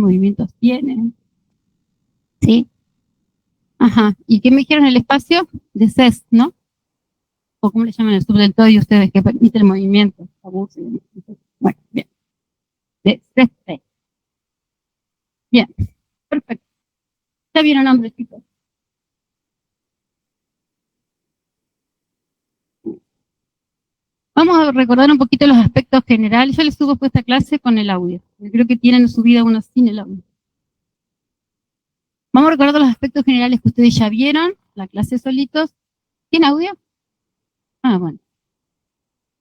movimientos tiene. ¿Sí? Ajá. ¿Y qué me dijeron? El espacio de CES, ¿no? O cómo le llaman el subdeltoide ustedes, que permite el movimiento. Bueno, bien. De CES. Bien. Perfecto. Ya vieron nombres, chicos. Vamos a recordar un poquito los aspectos generales. Yo les subo esta clase con el audio. Yo creo que tienen subida uno sin el audio. Vamos a recordar los aspectos generales que ustedes ya vieron, la clase solitos. ¿Tiene audio? Ah, bueno.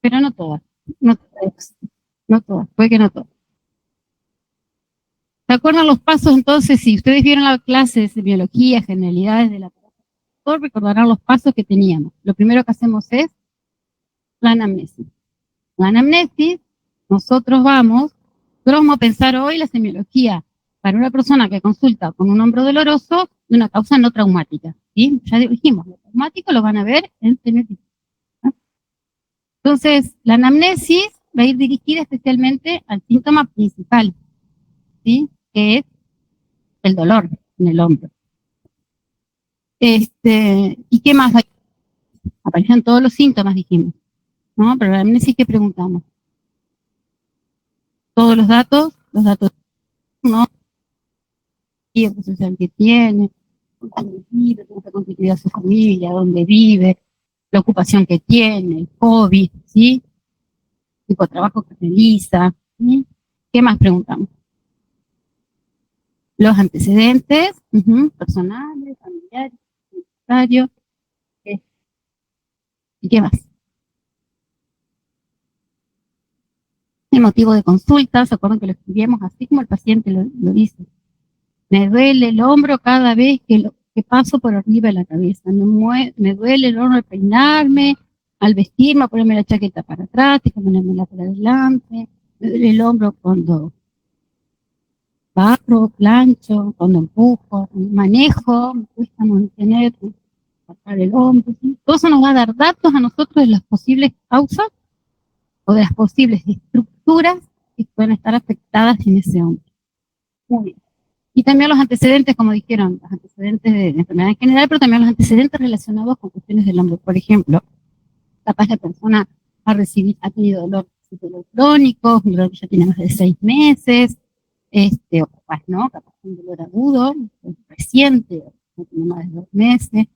Pero no todas. No todas. No todas. Puede que no todas. ¿Se acuerdan los pasos entonces? Si ustedes vieron la clase de semiología, generalidades de la todos recordarán los pasos que teníamos. Lo primero que hacemos es la anamnesis. La anamnesis, nosotros vamos a pensar hoy la semiología para una persona que consulta con un hombro doloroso de una causa no traumática. ¿Sí? Ya dijimos, lo traumático lo van a ver en semiología. ¿No? Entonces, la anamnesis va a ir dirigida especialmente al síntoma principal, ¿sí? Que es el dolor en el hombro. ¿Y qué más? Aparecen todos los síntomas, dijimos, ¿no? Pero la anamnesis, ¿qué preguntamos? Todos los datos, ¿no? Y el social que tiene, dónde vive, cómo está constituida su familia, dónde vive, la ocupación que tiene, el hobby, ¿sí? El tipo de trabajo que realiza, ¿sí? ¿Qué más preguntamos? Los antecedentes, personales, familiares, necesarios, ¿y qué más? El motivo de consulta, ¿se acuerdan que lo escribimos así como el paciente lo dice? Me duele el hombro cada vez que paso por arriba de la cabeza. Me duele el hombro al peinarme, al vestirme, a ponerme la chaqueta para atrás, y ponérmela para adelante. Me duele el hombro cuando barro, plancho, cuando empujo, cuando manejo, me cuesta mantener, bajar el hombro. ¿Sí? Todo eso nos va a dar datos a nosotros de las posibles causas o de las posibles estructuras que pueden estar afectadas en ese hombro. Muy bien. Y también los antecedentes, como dijeron, los antecedentes de enfermedad en general, pero también los antecedentes relacionados con cuestiones del hombro. Por ejemplo, capaz la persona ha tenido dolor crónico, un dolor que ya tiene más de 6 meses, o capaz no, capaz un dolor agudo, reciente, no tiene más de 2 meses.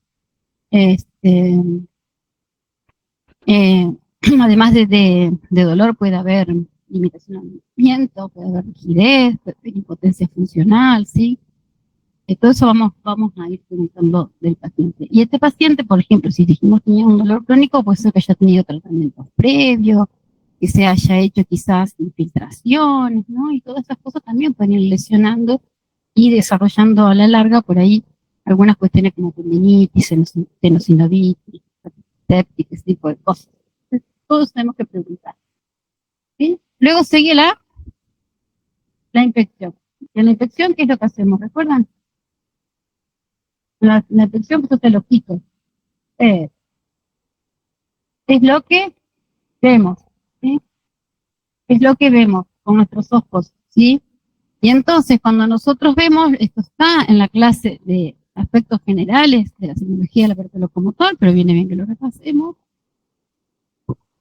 Además de dolor puede haber limitación al movimiento, puede haber rigidez, puede haber impotencia funcional, ¿sí? Todo eso vamos a ir preguntando del paciente. Y este paciente, por ejemplo, si dijimos que tenía un dolor crónico, puede ser que haya tenido tratamientos previos, que se haya hecho quizás infiltraciones, ¿no? Y todas esas cosas también pueden ir lesionando y desarrollando a la larga por ahí algunas cuestiones como tendinitis, tenosinovitis, septic, ese tipo de cosas. Entonces, todos tenemos que preguntar. ¿Sí? Luego sigue la infección. ¿Y en la infección qué es lo que hacemos? ¿Recuerdan? La infección, pues te lo quito. Es lo que vemos, ¿sí? Es lo que vemos con nuestros ojos, ¿sí? Y entonces, cuando nosotros vemos, esto está en la clase de aspectos generales de la semiología del aparato locomotor, pero viene bien que lo repasemos.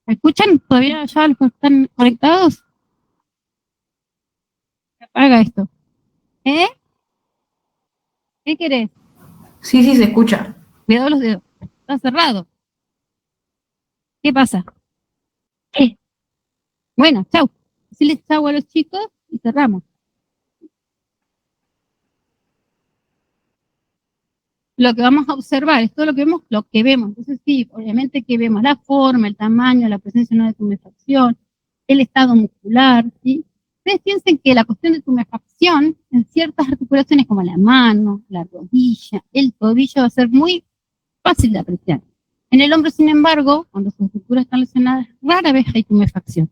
¿Me escuchan? ¿Todavía ya los que están conectados? Apaga esto. ¿Eh? ¿Qué querés? Sí, se escucha. Cuidado los dedos. Está cerrado. ¿Qué pasa? ¿Qué? Bueno, chau. Decirles chau a los chicos y cerramos. Lo que vamos a observar es todo lo que vemos. Entonces sí, obviamente que vemos la forma, el tamaño, la presencia de tumefacción, el estado muscular, ¿sí? Ustedes piensen que la cuestión de tumefacción en ciertas articulaciones como la mano, la rodilla, el tobillo va a ser muy fácil de apreciar. En el hombro, sin embargo, cuando sus estructuras están lesionadas, rara vez hay tumefacción,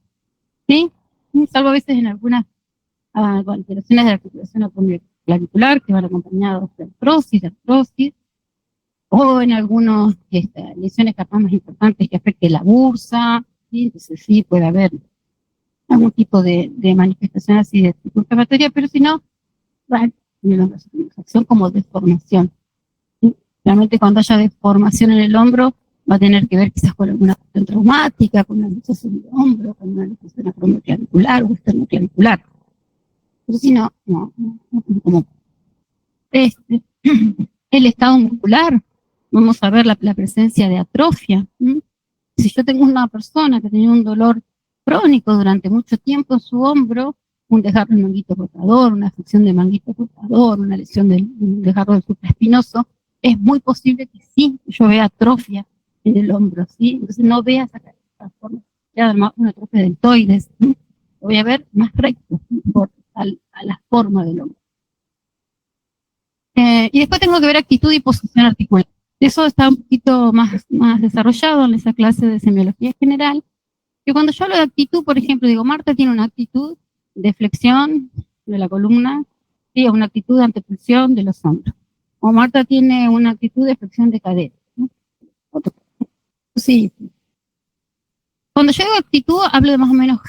¿sí? Salvo a veces en algunas alteraciones de la articulación clavicular que van acompañados de artrosis, o en algunas lesiones capaz más importantes que afecte la bursa, ¿sí? Entonces sí puede haber algún tipo de manifestación así de tipo inflamatoria, pero si no, en el hombro, acción como deformación. ¿Sí? Realmente cuando haya deformación en el hombro, va a tener que ver quizás con alguna cuestión traumática, con una luxación de hombro, con una luxación acromioclavicular o esternoclavicular. Pero si no, como el estado muscular, vamos a ver la presencia de atrofia. ¿Sí? Si yo tengo una persona que tenía un dolor crónico durante mucho tiempo en su hombro, un desgarro del manguito rotador, una afección del manguito rotador, una lesión del desgarro del supraespinoso, es muy posible que sí, yo vea atrofia en el hombro, ¿sí? Entonces no vea esa forma, una atrofia deltoides, ¿sí? Lo voy a ver más recto, a la forma del hombro. Y después tengo que ver actitud y posición articular. Eso está un poquito más desarrollado en esa clase de semiología general, que cuando yo hablo de actitud, por ejemplo, digo, Marta tiene una actitud de flexión de la columna, sí, una actitud de anteflexión de los hombros. O Marta tiene una actitud de flexión de cadera. ¿No? Sí. Cuando yo digo actitud, hablo de más o menos,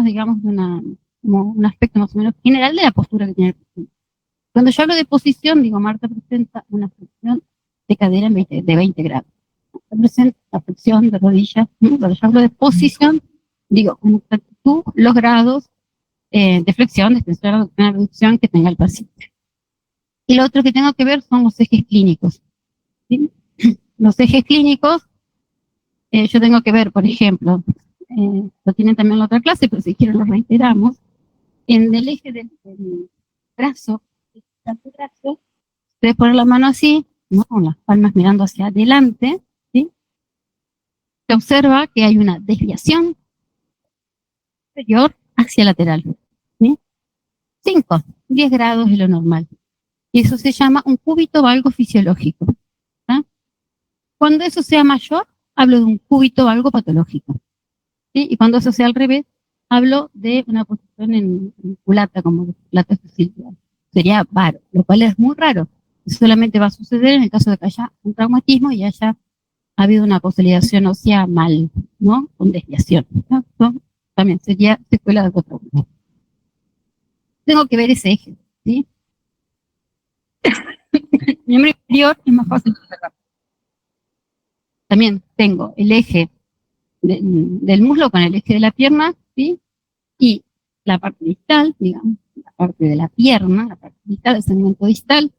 digamos, de como un aspecto más o menos general de la postura que tiene el paciente. Cuando yo hablo de posición, digo, Marta presenta una flexión de cadera de 20 grados. Presenta la flexión de rodillas. Cuando yo hablo de posición, digo, con exactitud, los grados de flexión, de extensión, de reducción que tenga el paciente. Y lo otro que tengo que ver son los ejes clínicos. ¿Sí? Los ejes clínicos, yo tengo que ver, por ejemplo, lo tienen también en la otra clase, pero si quieren lo reiteramos, en el eje del brazo, ustedes ponen la mano así, ¿no? Con las palmas mirando hacia adelante, ¿sí? Se observa que hay una desviación superior hacia lateral, ¿sí? 5, 10 grados es lo normal. Y eso se llama un cúbito valgo fisiológico. ¿Ah? Cuando eso sea mayor, hablo de un cúbito valgo patológico. ¿Sí? Y cuando eso sea al revés, hablo de una posición en culata, como culata facial. Sería varo, lo cual es muy raro. Solamente va a suceder en el caso de que haya un traumatismo y haya habido una consolidación ósea mal, ¿no? Con desviación. ¿No? También sería secuela de otro trauma. Tengo que ver ese eje, ¿sí? Miembro inferior es más fácil de observar. También tengo el eje del muslo con el eje de la pierna, ¿sí? Y la parte distal, digamos, la parte de la pierna, la parte distal, el segmento distal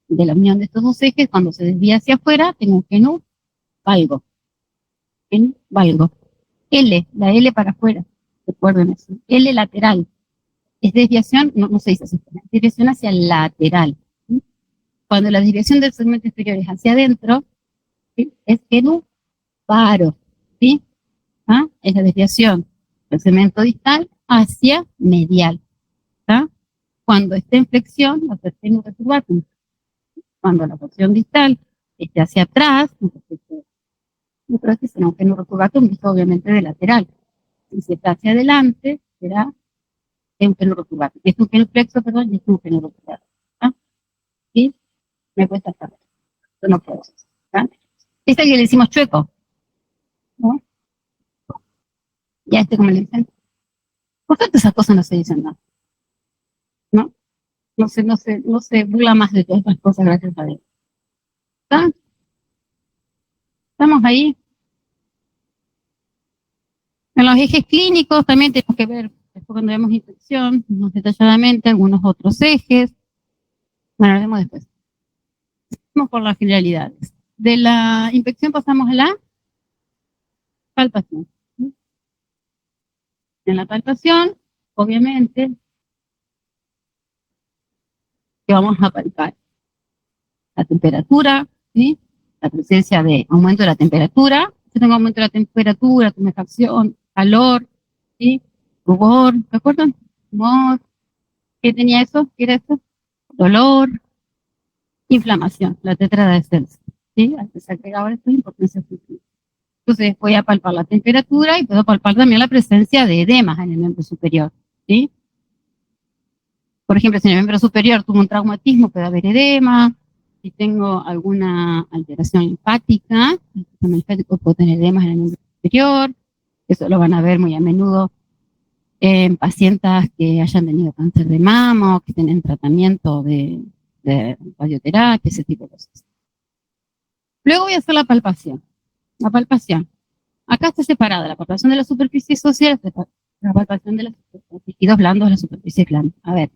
de la unión de estos dos ejes, cuando se desvía hacia afuera, tengo un genú valgo. Genú valgo. L, la L para afuera, recuerden eso. L lateral. Es desviación, no se dice así, es desviación hacia el lateral. ¿Sí? Cuando la desviación del segmento inferior es hacia adentro, ¿sí? Es genú paro. ¿Sí? ¿Ah? Es la desviación del segmento distal hacia medial. ¿Ah? Cuando esté en flexión, va a ser genú returbatum. Cuando la porción distal esté hacia atrás, será un genú returbatum, visto obviamente de lateral. Si está hacia adelante, será un genú returbatum. Es un genú flexo, perdón, y es un genú returbatum. ¿Ah? ¿Sí? Me cuesta saber. Yo no puedo. ¿Ah? Este que le decimos chueco, ¿no? Ya como le dicen. Por tanto, esas cosas no se dicen, ¿no? No se burla más de todas estas cosas, gracias a Dios. ¿Está? ¿Estamos ahí? En los ejes clínicos también tenemos que ver, después cuando vemos infección, más detalladamente algunos otros ejes. Bueno, lo vemos después. Vamos por las generalidades. De la infección pasamos a la palpación. En la palpación, obviamente, que vamos a palpar la temperatura, ¿sí? La presencia de aumento de la temperatura. Yo tengo aumento de la temperatura, tumefacción, calor, ¿sí? Rubor, ¿se acuerdan? Humor. ¿Qué tenía eso? ¿Qué era eso? Dolor, inflamación, la tetrada de Cells, ¿sí? Se agrega ahora esto es impotencia funcional. Entonces voy a palpar la temperatura y puedo palpar también la presencia de edemas en el miembro superior, ¿sí? Por ejemplo, si en el miembro superior tuvo un traumatismo, puede haber edema. Si tengo alguna alteración linfática, el sistema linfático puede tener edemas en el miembro superior. Eso lo van a ver muy a menudo en pacientes que hayan tenido cáncer de mama o que tienen tratamiento de radioterapia, ese tipo de cosas. Luego voy a hacer la palpación. La palpación. Acá está separada la palpación de la superficie ósea, la palpación de los tejidos blandos de la superficie blanda. A ver,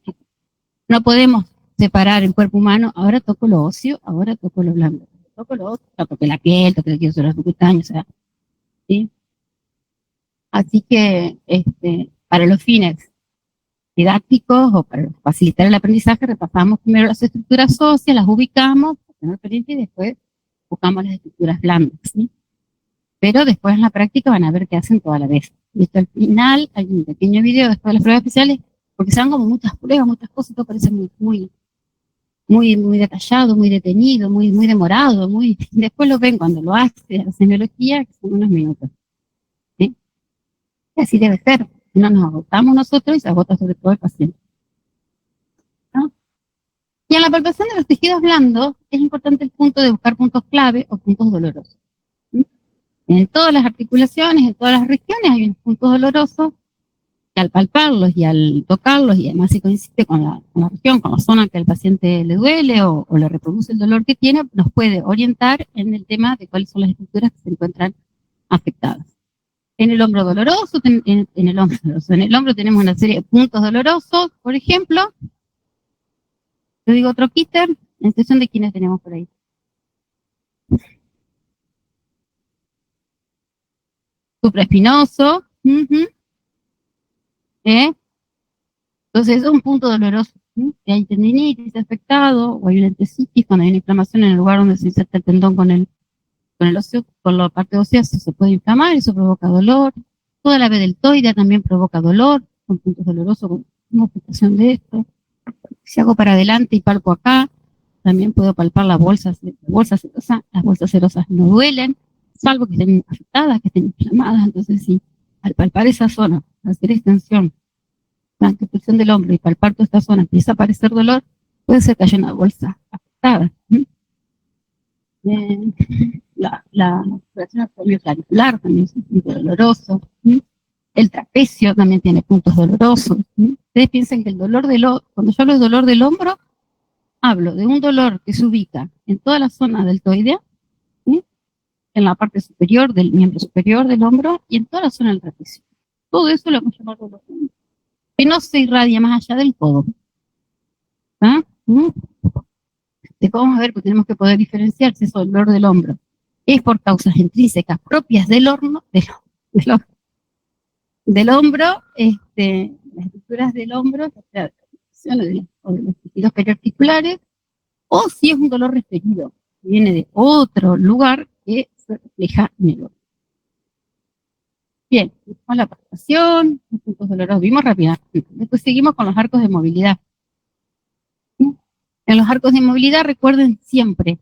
no podemos separar el cuerpo humano, ahora toco lo óseo, ahora toco lo blando. Toco lo óseo, toco la piel, toco el tejido subcutáneo, o sea, ¿sí? Así que, para los fines didácticos o para facilitar el aprendizaje, repasamos primero las estructuras óseas, las ubicamos, y después buscamos las estructuras blandas, ¿sí? Pero después en la práctica van a ver qué hacen toda la vez. Y esto al final hay un pequeño video después de las pruebas especiales, porque se dan como muchas pruebas, muchas cosas, todo parece muy detallado, muy detenido, muy demorado, después lo ven cuando lo hace la semiología, que son unos minutos. ¿Sí? Y así debe ser, si no nos agotamos nosotros y se agota sobre todo el paciente. ¿No? Y en la palpación de los tejidos blandos es importante el punto de buscar puntos clave o puntos dolorosos. ¿Sí? En todas las articulaciones, en todas las regiones hay unos puntos dolorosos que al palparlos y al tocarlos, y además si coincide con la región, con la zona que al paciente le duele o le reproduce el dolor que tiene, nos puede orientar en el tema de cuáles son las estructuras que se encuentran afectadas. En el hombro doloroso, en el hombro tenemos una serie de puntos dolorosos, por ejemplo, yo digo otro Peter, en función de quiénes tenemos por ahí. Supraespinoso, entonces es un punto doloroso. Si hay tendinitis afectado o hay una entesitis, cuando hay una inflamación en el lugar donde se inserta el tendón con el óseo, con la parte ósea se puede inflamar, eso provoca dolor. Toda la deltoide también provoca dolor, son puntos dolorosos con una afectación de esto. Si hago para adelante y palpo acá, también puedo palpar las bolsas serosas. Las bolsas serosas no duelen, salvo que estén afectadas, que estén inflamadas. Entonces, sí, al palpar esa zona, hacer extensión, la protección del hombro y palpar toda esta zona, empieza a aparecer dolor, puede ser que haya una bolsa afectada. La operación clavicular también es un punto doloroso. El trapecio también tiene puntos dolorosos. Ustedes piensen que el dolor cuando yo hablo de dolor del hombro, hablo de un dolor que se ubica en toda la zona deltoidea, en la parte superior del miembro superior del hombro y en toda la zona del trapecio. Todo eso lo vamos a llamar dolor, que no se irradia más allá del codo. ¿Ah? Después vamos a ver que tenemos que poder diferenciar si es dolor del hombro es por causas intrínsecas propias del hombro, las estructuras del hombro, o sea, de los tejidos periarticulares, o si es un dolor referido, que viene de otro lugar que se refleja en el hombro. Bien, con la palpación, los puntos dolorosos, vimos rápidamente. Después seguimos con los arcos de movilidad. En los arcos de movilidad recuerden siempre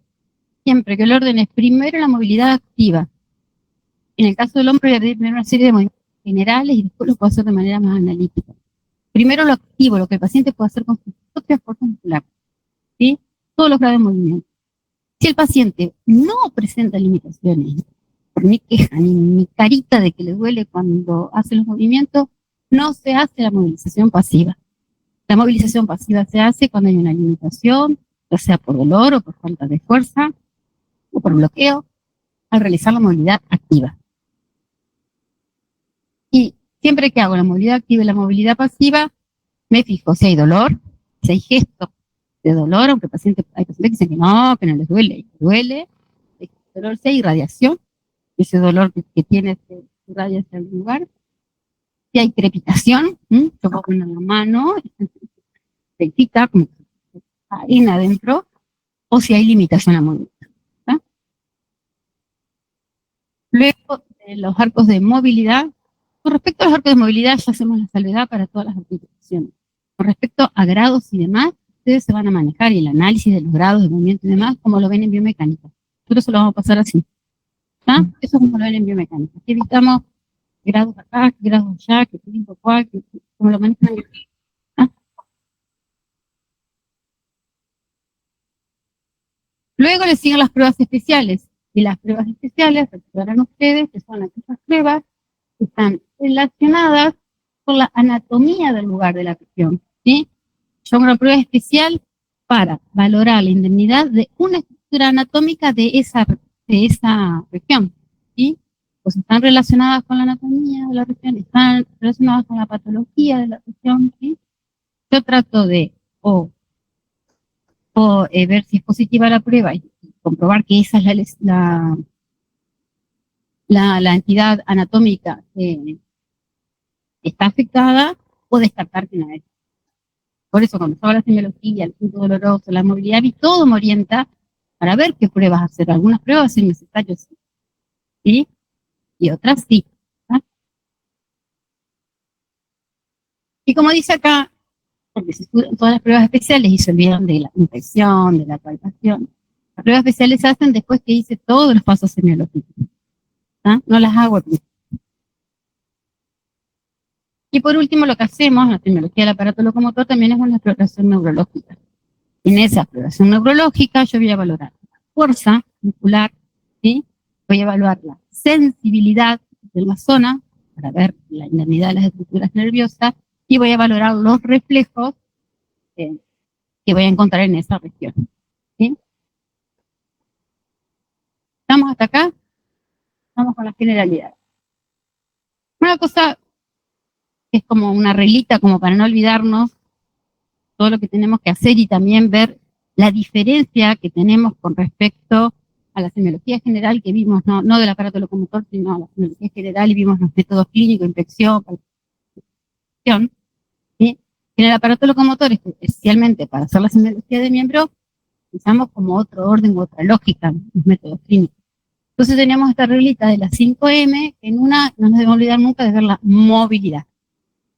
que el orden es primero la movilidad activa. En el caso del hombro voy a pedir primero una serie de movimientos generales y después lo puedo hacer de manera más analítica. Primero lo activo, lo que el paciente puede hacer con su propia fuerza muscular, ¿sí? Todos los grados de movimiento. Si el paciente no presenta limitaciones, ni queja, ni carita de que le duele cuando hace los movimientos, no se hace la movilización pasiva. La movilización pasiva se hace cuando hay una limitación, ya sea por dolor o por falta de fuerza o por bloqueo, al realizar la movilidad activa. Y siempre que hago la movilidad activa y la movilidad pasiva, me fijo si hay dolor, si hay gestos de dolor, aunque hay pacientes que dicen que no les duele, y duele, si hay dolor, si hay irradiación, ese dolor que tiene se irradia hacia el lugar, si hay crepitación, yo puedo poner la mano, se quita como arena adentro, o si hay limitación a movimiento. Luego, los arcos de movilidad. Con respecto a los arcos de movilidad, ya hacemos la salvedad para todas las articulaciones. Con respecto a grados y demás, ustedes se van a manejar y el análisis de los grados de movimiento y demás, como lo ven en biomecánica. Nosotros se lo vamos a pasar así. ¿Ah? Eso es como lo ven en biomecánica. Aquí evitamos grados acá, grados allá, que tiempo cuál, como lo manejan. ¿Ah? Luego les siguen las pruebas especiales. Y las pruebas especiales, recordarán ustedes, que son aquellas pruebas que están relacionadas por la anatomía del lugar de la región, ¿sí? Yo hago una prueba especial para valorar la indemnidad de una estructura anatómica de esa región, ¿sí? Pues están relacionadas con la anatomía de la región, están relacionadas con la patología de la región, ¿sí? Yo trato de ver si es positiva la prueba y comprobar que esa es la entidad anatómica que está afectada, o descartar que no es. Por eso cuando estaba la semiología, el punto doloroso, la movilidad, y todo me orienta para ver qué pruebas hacer. Algunas pruebas son necesarias, ¿sí? Y otras sí. ¿Ah? Y como dice acá, porque se estudian todas las pruebas especiales y se olvidan de la infección, de la palpación. Las pruebas especiales se hacen después que hice todos los pasos semiológicos. ¿Ah? No las hago al principio. Y por último, lo que hacemos en la semiología del aparato locomotor también es una exploración neurológica. En esa exploración neurológica yo voy a valorar la fuerza muscular, ¿sí? Voy a evaluar la sensibilidad de la zona para ver la indemnidad de las estructuras nerviosas y voy a valorar los reflejos que voy a encontrar en esa región, ¿sí? ¿Estamos hasta acá? Vamos con la generalidad. Una cosa que es como una reglita, como para no olvidarnos todo lo que tenemos que hacer y también ver la diferencia que tenemos con respecto a la semiología general que vimos, no del aparato locomotor, sino a la semiología general, y vimos los métodos clínicos, infección, palpación, ¿sí? En el aparato locomotor, especialmente para hacer la semiología de miembro, usamos como otro orden, otra lógica, los métodos clínicos. Entonces teníamos esta reglita de las 5M, que en una no nos debemos olvidar nunca de ver la movilidad.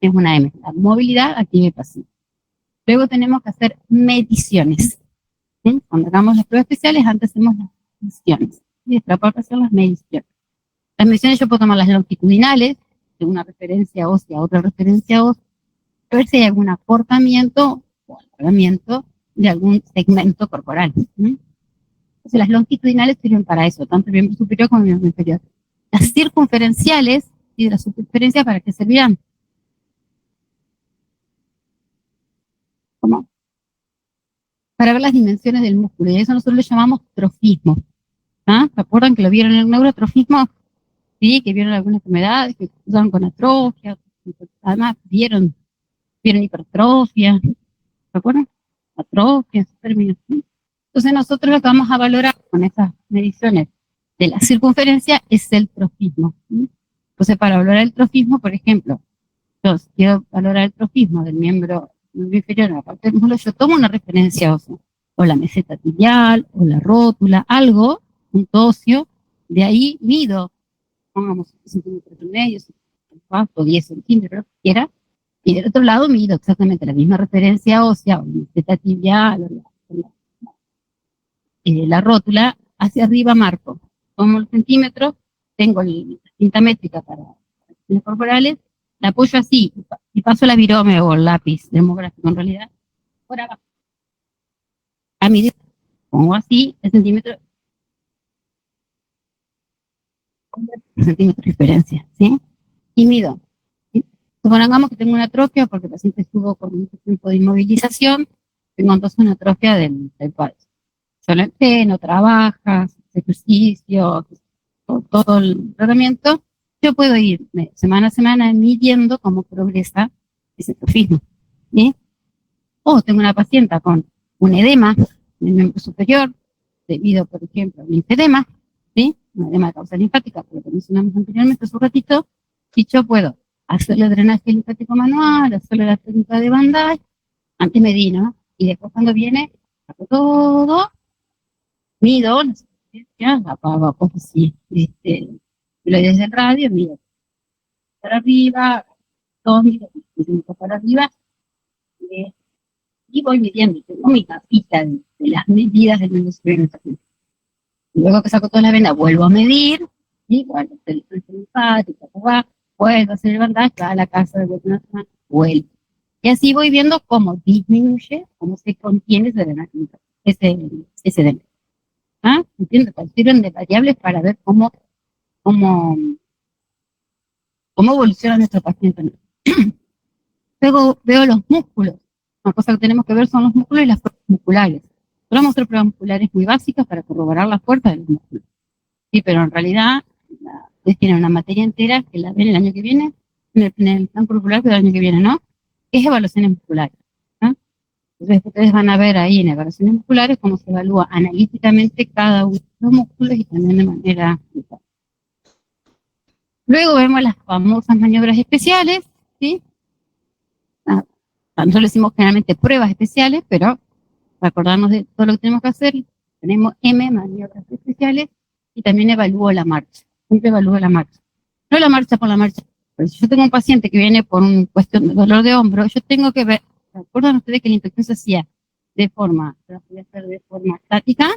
Es una M, la movilidad activa y pasiva. Luego tenemos que hacer mediciones. ¿Sí? Cuando hagamos las pruebas especiales, antes hacemos las mediciones. Y después para hacer las mediciones. Las mediciones yo puedo tomar las longitudinales, de una referencia ósea a otra referencia ósea, a ver si hay algún acortamiento o alargamiento de algún segmento corporal. ¿Sí? Entonces las longitudinales sirven para eso, tanto el miembro superior como el miembro inferior. Las circunferenciales y de la circunferencia, ¿para qué servirán? ¿Cómo? Para ver las dimensiones del músculo, y eso nosotros lo llamamos trofismo. ¿Ah? ¿Se acuerdan que lo vieron en el neurotrofismo? Sí, que vieron algunas enfermedades que usaron con atrofia, además vieron hipertrofia, ¿se acuerdan? Atrofia, esos términos. ¿Sí? Entonces nosotros lo que vamos a valorar con esas mediciones de la circunferencia es el trofismo. ¿Sí? Entonces para valorar el trofismo, por ejemplo, yo quiero valorar el trofismo del miembro inferior a la parte del muslo, yo tomo una referencia ósea, o la meseta tibial, o la rótula, algo, un óseo, de ahí mido, pongamos 5 centímetros y medio, 10 centímetros, lo que quiera, y del otro lado mido exactamente la misma referencia ósea, o la meseta tibial, o la rótula, hacia arriba marco, tomo el centímetro, tengo la cinta métrica para las corporales, la apoyo así y paso la virome o el lápiz demográfico en realidad por abajo. A medir, pongo así el centímetro de diferencia, ¿sí? Y mido. ¿Sí? Supongamos que tengo una atrofia porque el paciente estuvo con mucho tiempo de inmovilización, tengo entonces una atrofia del cuádriceps. Solo entreno, trabajas, ejercicio, todo el tratamiento, yo puedo ir semana a semana midiendo cómo progresa ese trofismo. ¿Sí? O tengo una paciente con un edema en el miembro superior, debido, por ejemplo, a un linfedema, ¿sí? Un edema de causa linfática, como lo mencionamos anteriormente hace un ratito, y yo puedo hacerle drenaje linfático manual, hacerle la técnica de bandage, antes medí, ¿no? Y después cuando viene, saco todo, mido, la superficie, pues sí, lo desde el radio, mido para arriba, todo mido para arriba, y voy midiendo, tengo mi capita de las medidas del medio superior. Luego que saco toda la vena, vuelvo a medir, y bueno, el linfático, vuelvo a hacer el bandage, va a la casa de una semana, vuelvo. Y así voy viendo cómo disminuye, cómo se contiene ese edema. ¿Ah? ¿Entiendes? Sirven de variables para ver cómo evoluciona nuestro paciente. Luego veo los músculos. Una cosa que tenemos que ver son los músculos y las pruebas musculares. Vamos a hacer pruebas musculares muy básicas para corroborar la fuerza de los músculos. Sí, pero en realidad ustedes tienen una materia entera que la ven el año que viene, en el plan curricular del año que viene, ¿no? Que es evaluaciones musculares. ¿No? Entonces ustedes van a ver ahí en evaluaciones musculares cómo se evalúa analíticamente cada uno de los músculos y también de manera... Luego vemos las famosas maniobras especiales, ¿sí? Nosotros le decimos generalmente pruebas especiales, pero para acordarnos de todo lo que tenemos que hacer, tenemos M, maniobras especiales, y también evalúo la marcha. Siempre evalúo la marcha. No la marcha por la marcha. Pero si yo tengo un paciente que viene por una cuestión de dolor de hombro, yo tengo que ver, ¿se acuerdan ustedes que la inspección se hacía de forma, se podía hacer de forma estática,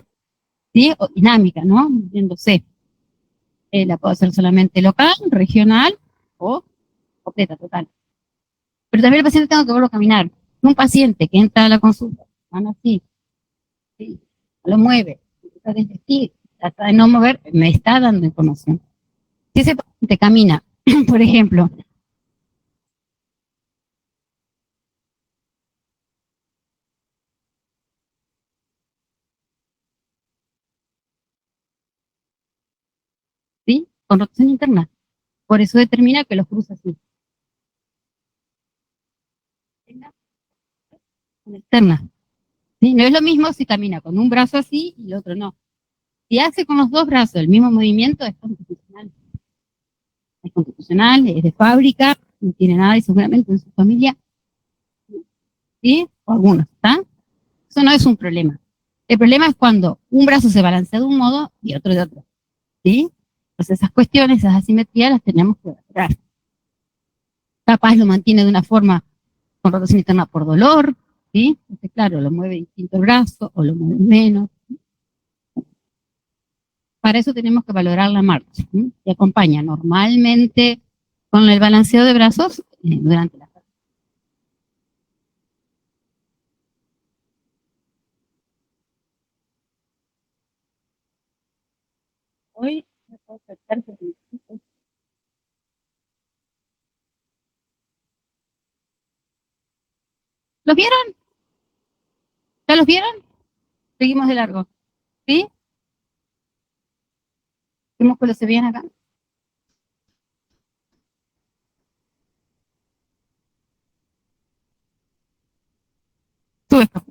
¿sí? O dinámica, ¿no? Moviéndose. La puedo hacer solamente local, regional o completa, total. Pero también el paciente tengo que verlo caminar. Un paciente que entra a la consulta, van así, ¿sí? Lo mueve, trata de vestir, trata de no mover, me está dando información. Si ese paciente camina, por ejemplo, ¿sí? Con rotación interna, por eso determina que los cruza así. Con externa. ¿Sí? No es lo mismo si camina con un brazo así y el otro no. Si hace con los dos brazos el mismo movimiento, es constitucional. Es constitucional, es de fábrica, no tiene nada y seguramente en su familia, ¿sí? O algunos, ¿está? Eso no es un problema. El problema es cuando un brazo se balancea de un modo y otro de otro, ¿sí? Entonces esas cuestiones, esas asimetrías las tenemos que valorar. Capaz lo mantiene de una forma con rotación interna por dolor, ¿sí? Entonces, claro, lo mueve distinto el brazo o lo mueve menos. Para eso tenemos que valorar la marcha, ¿sí? Que acompaña normalmente con el balanceo de brazos durante la práctica. Hoy me puedo tratar de... ¿Los vieron? ¿Ya los vieron? Seguimos de largo, ¿sí? ¿Qué músculos se ven acá? Sube esto.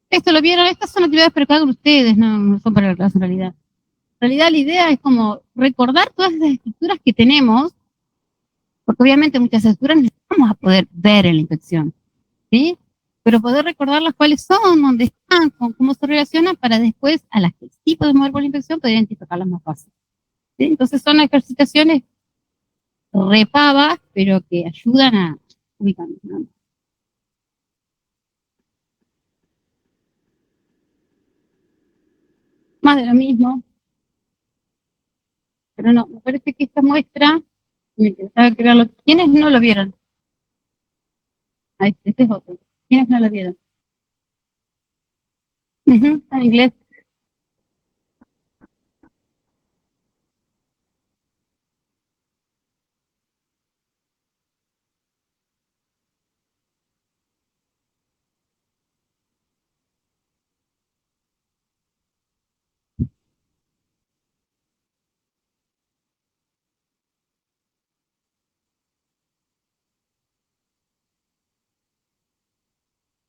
Esto lo vieron, estas son actividades para que hagan ustedes, no, no son para la clase en realidad. En realidad la idea es como recordar todas esas estructuras que tenemos, porque obviamente muchas estructuras no vamos a poder ver en la inspección, ¿sí? Pero poder recordar las cuáles son, dónde están, cómo se relacionan, para después a las que sí podemos ver por la inspección, poder identificarlas más fácil. ¿Sí? Entonces son ejercitaciones repavas, pero que ayudan a ubicarnos, ¿no? Más de lo mismo, pero no, me parece que esta muestra, me interesaba crearlo. ¿Quiénes no lo vieron? Ah, este es otro. ¿Quiénes no lo vieron? Está en inglés.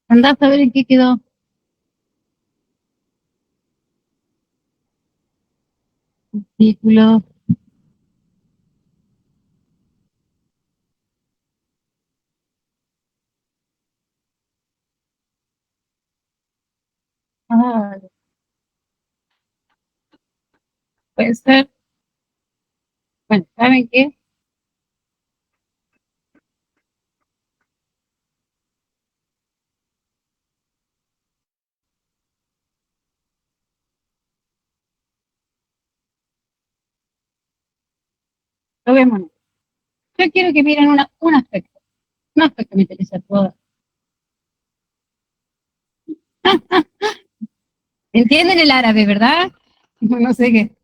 Andás a ver en qué quedó. Título. Ah, puede ser. Bueno, ¿saben qué? Lo vemos. Yo quiero que miren un aspecto que me interesa todo. ¿Entienden el árabe, verdad? No sé qué.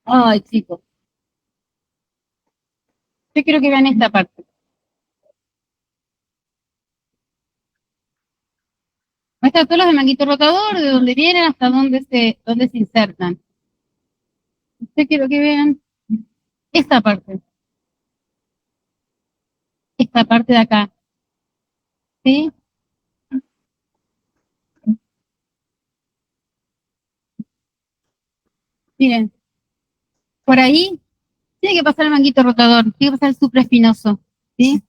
Ay, chicos. Yo quiero que vean esta parte. Muestra todos los del manguito rotador, de dónde vienen hasta dónde se insertan. Yo quiero que vean esta parte. Esta parte de acá. ¿Sí? Miren. Por ahí tiene que pasar el manguito rotador, tiene que pasar el supraespinoso. ¿Sí?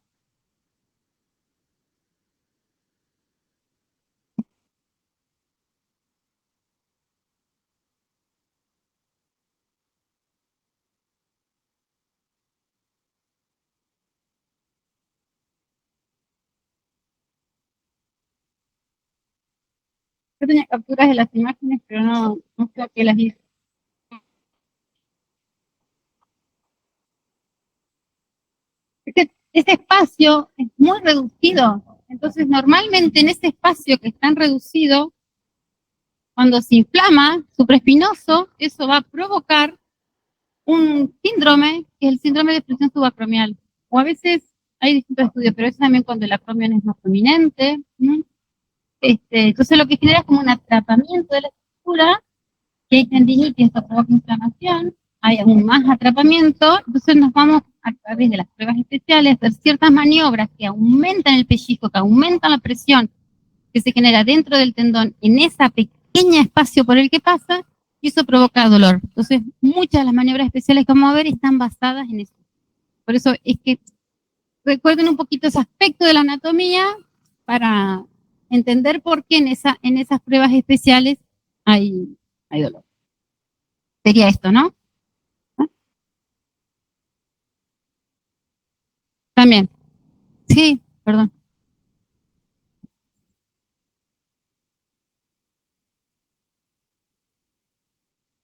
Yo tenía capturas de las imágenes, pero no creo que las hice. Ese espacio es muy reducido. Entonces, normalmente en ese espacio que es tan reducido, cuando se inflama supraespinoso, eso va a provocar un síndrome, que es el síndrome de presión subacromial. O a veces hay distintos estudios, pero eso también cuando el acromion es más prominente. Entonces lo que genera es como un atrapamiento de la estructura, que hay tendinitis, esto provoca inflamación, hay aún más atrapamiento, entonces nos vamos a través de las pruebas especiales a hacer ciertas maniobras que aumentan el pellizco, que aumentan la presión que se genera dentro del tendón en ese pequeño espacio por el que pasa, y eso provoca dolor. Entonces, muchas de las maniobras especiales que vamos a ver están basadas en eso. Por eso es que recuerden un poquito ese aspecto de la anatomía para entender por qué en esas pruebas especiales hay dolor. Sería esto, ¿no? También. Sí, perdón.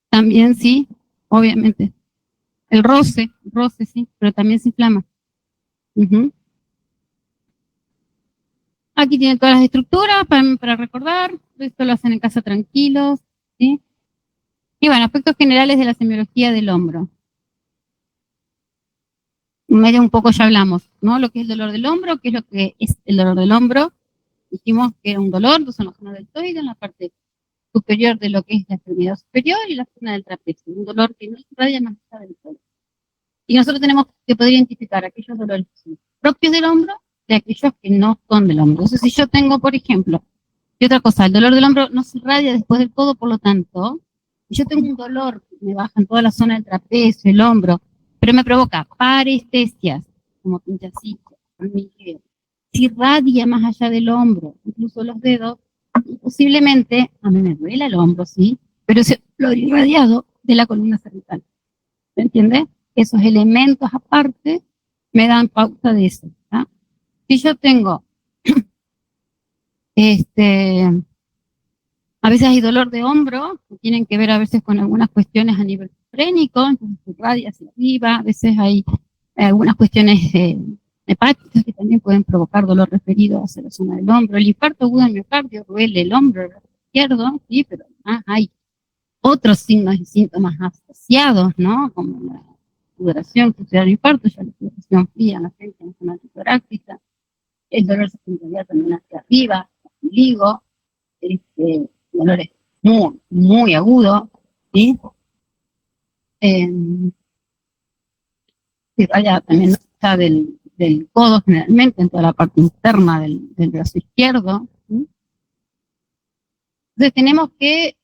También sí, obviamente. El roce sí, pero también se inflama. Uh-huh. Aquí tienen todas las estructuras para recordar. Esto lo hacen en casa tranquilos. ¿Sí? Y bueno, aspectos generales de la semiología del hombro. Medio un poco ya hablamos, ¿no? Lo que es el dolor del hombro, qué es lo que es el dolor del hombro. Dijimos que era un dolor, entonces en la zona deltoide, en la parte superior de lo que es la extremidad superior y la zona del trapecio. Un dolor que no se radia más allá del todo. Y nosotros tenemos que poder identificar aquellos dolores que son propios del hombro de aquellos que no son del hombro. Entonces, si yo tengo, por ejemplo, y otra cosa, el dolor del hombro no se irradia después del codo, por lo tanto, si yo tengo un dolor que me baja en toda la zona del trapecio, el hombro, pero me provoca parestesias, como pinchacitos, hormigueo, si irradia más allá del hombro, incluso los dedos, posiblemente, a mí me duele el hombro, sí, pero es lo irradiado de la columna cervical. ¿Me entiendes? Esos elementos aparte me dan pauta de eso. ¿tá? Si yo tengo, a veces hay dolor de hombro, que tienen que ver a veces con algunas cuestiones a nivel frénico, entonces se irradia hacia arriba, a veces hay algunas cuestiones hepáticas que también pueden provocar dolor referido hacia la zona del hombro. El infarto agudo del miocardio duele el hombro izquierdo, sí, pero además hay otros signos y síntomas asociados, ¿no? Como la sudoración que da el infarto, ya la sudoración fría en la frente, en la zona torácica, el dolor se sentiría también hacia arriba, el ombligo, dolor es muy, muy agudo, ¿sí? Se vaya también está del codo generalmente, en toda la parte interna del brazo izquierdo, ¿sí? Entonces tenemos que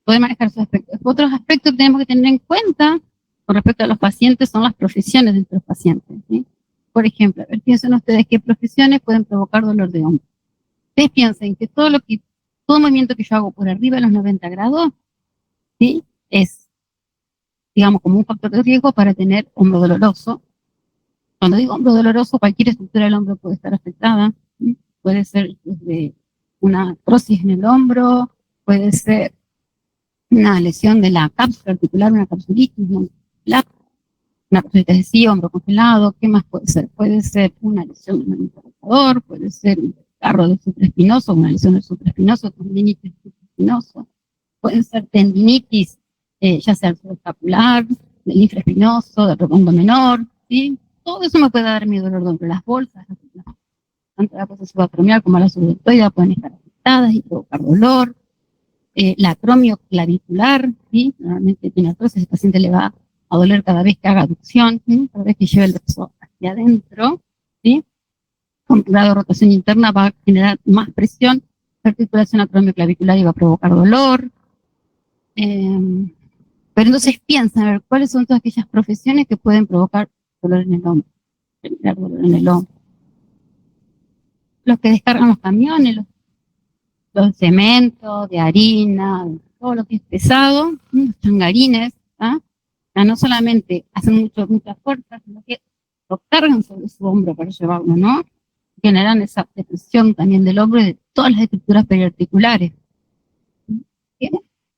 poder manejar esos aspectos. Otros aspectos que tenemos que tener en cuenta con respecto a los pacientes son las profesiones de los pacientes, ¿sí? Por ejemplo, a ver, piensen ustedes qué profesiones pueden provocar dolor de hombro. Ustedes piensen que todo movimiento que yo hago por arriba de los 90 grados, ¿sí? Es, digamos, como un factor de riesgo para tener hombro doloroso. Cuando digo hombro doloroso, cualquier estructura del hombro puede estar afectada, ¿sí? Puede ser desde una artrosis en el hombro, puede ser una lesión de la cápsula articular, una capsulitis, una capsulitis de sí, hombro congelado. ¿Qué más puede ser? Puede ser una lesión del manipulador, puede ser carro del supraespinoso, una lesión del supraespinoso, tendinitis del supraespinoso. Pueden ser tendinitis, ya sea el subescapular, del infraespinoso, del redondo menor, ¿sí? Todo eso me puede dar mi dolor de hombro. Las bolsas, tanto la cosa subacromial como la subdeltoidea pueden estar afectadas y provocar dolor. La acromioclavicular, ¿sí? Normalmente tiene artrosis, el paciente le va a doler cada vez que haga aducción, ¿sí? Cada vez que lleve el brazo hacia adentro, ¿sí? Con grado de rotación interna va a generar más presión, la articulación acromioclavicular y va a provocar dolor. Pero entonces piensan, a ver, ¿cuáles son todas aquellas profesiones que pueden provocar dolor en el hombro? Generar dolor en el hombro. Los que descargan los camiones, los cementos, de harina, todo lo que es pesado, los changarines, ¿ah? Ya no solamente hacen mucha fuerza, sino que lo cargan sobre su hombro para llevarlo, ¿no? Generan esa depresión también del hombro y de todas las estructuras periarticulares. ¿Sí?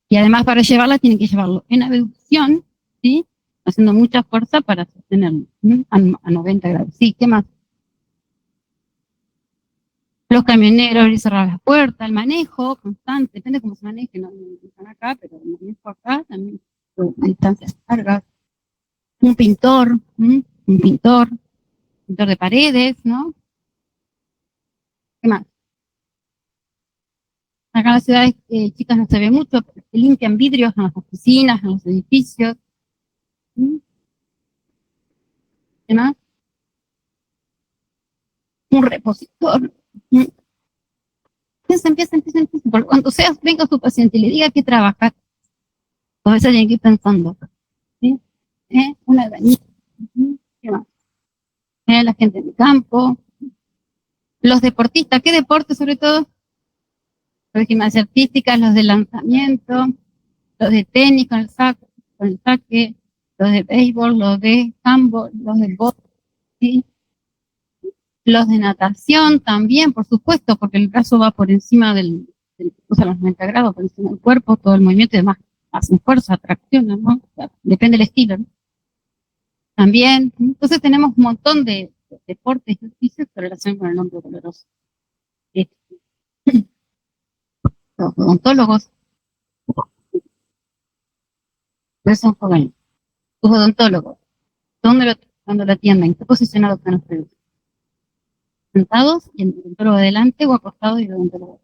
Y además para llevarla tienen que llevarlo en abducción, ¿sí? Haciendo mucha fuerza para sostenerlo a 90 grados. Sí, ¿qué más? Los camioneros, abrir y cerrar las puertas, el manejo constante, depende de cómo se maneje, no están acá, pero el manejo acá también, a distancias largas. Un pintor de paredes, ¿no? ¿Qué más? Acá en las ciudades chicas no se ve mucho, pero se limpian vidrios en las oficinas, en los edificios. ¿Qué más? Un repositor. Empiecen. Porque cuando venga su paciente y le diga que trabaja, a veces tienen que ir pensando, ¿sí? Una granita. ¿Qué más? La gente del campo. Los deportistas, ¿qué deporte sobre todo? Los de gimnasia artística, los de lanzamiento, los de tenis con el saque, los de béisbol, los de handball, los de boxeo, ¿sí? Los de natación también, por supuesto, porque el brazo va por encima a los 90 grados, por encima del cuerpo, todo el movimiento y demás hacen fuerza, tracción, ¿no? O sea, depende del estilo, ¿no? También, entonces tenemos un montón de deportes y ejercicios en relación con el hombro doloroso. Los odontólogos, pues son jóvenes. Los odontólogos, cuando lo atienden, ¿qué posicionado están ustedes? Sentados y el odontólogo adelante o acostado y el odontólogo.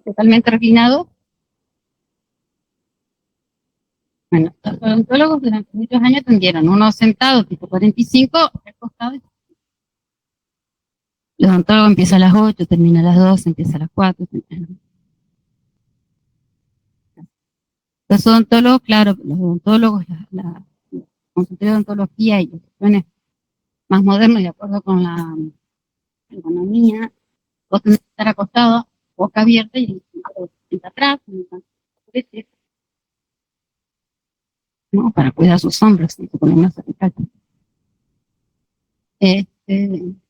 Totalmente reclinado. Bueno, los odontólogos durante muchos años atendieron uno sentado, tipo 45, acostado. El odontólogo empieza a las 8, termina a las 2, empieza a las 4. Los odontólogos, claro, los odontólogos, la consultoría de odontología y cuestiones más modernas, de acuerdo con la ergonomía, vos tenés que estar acostado, boca abierta y atrás, ¿no? Para cuidar sus hombros, ¿no?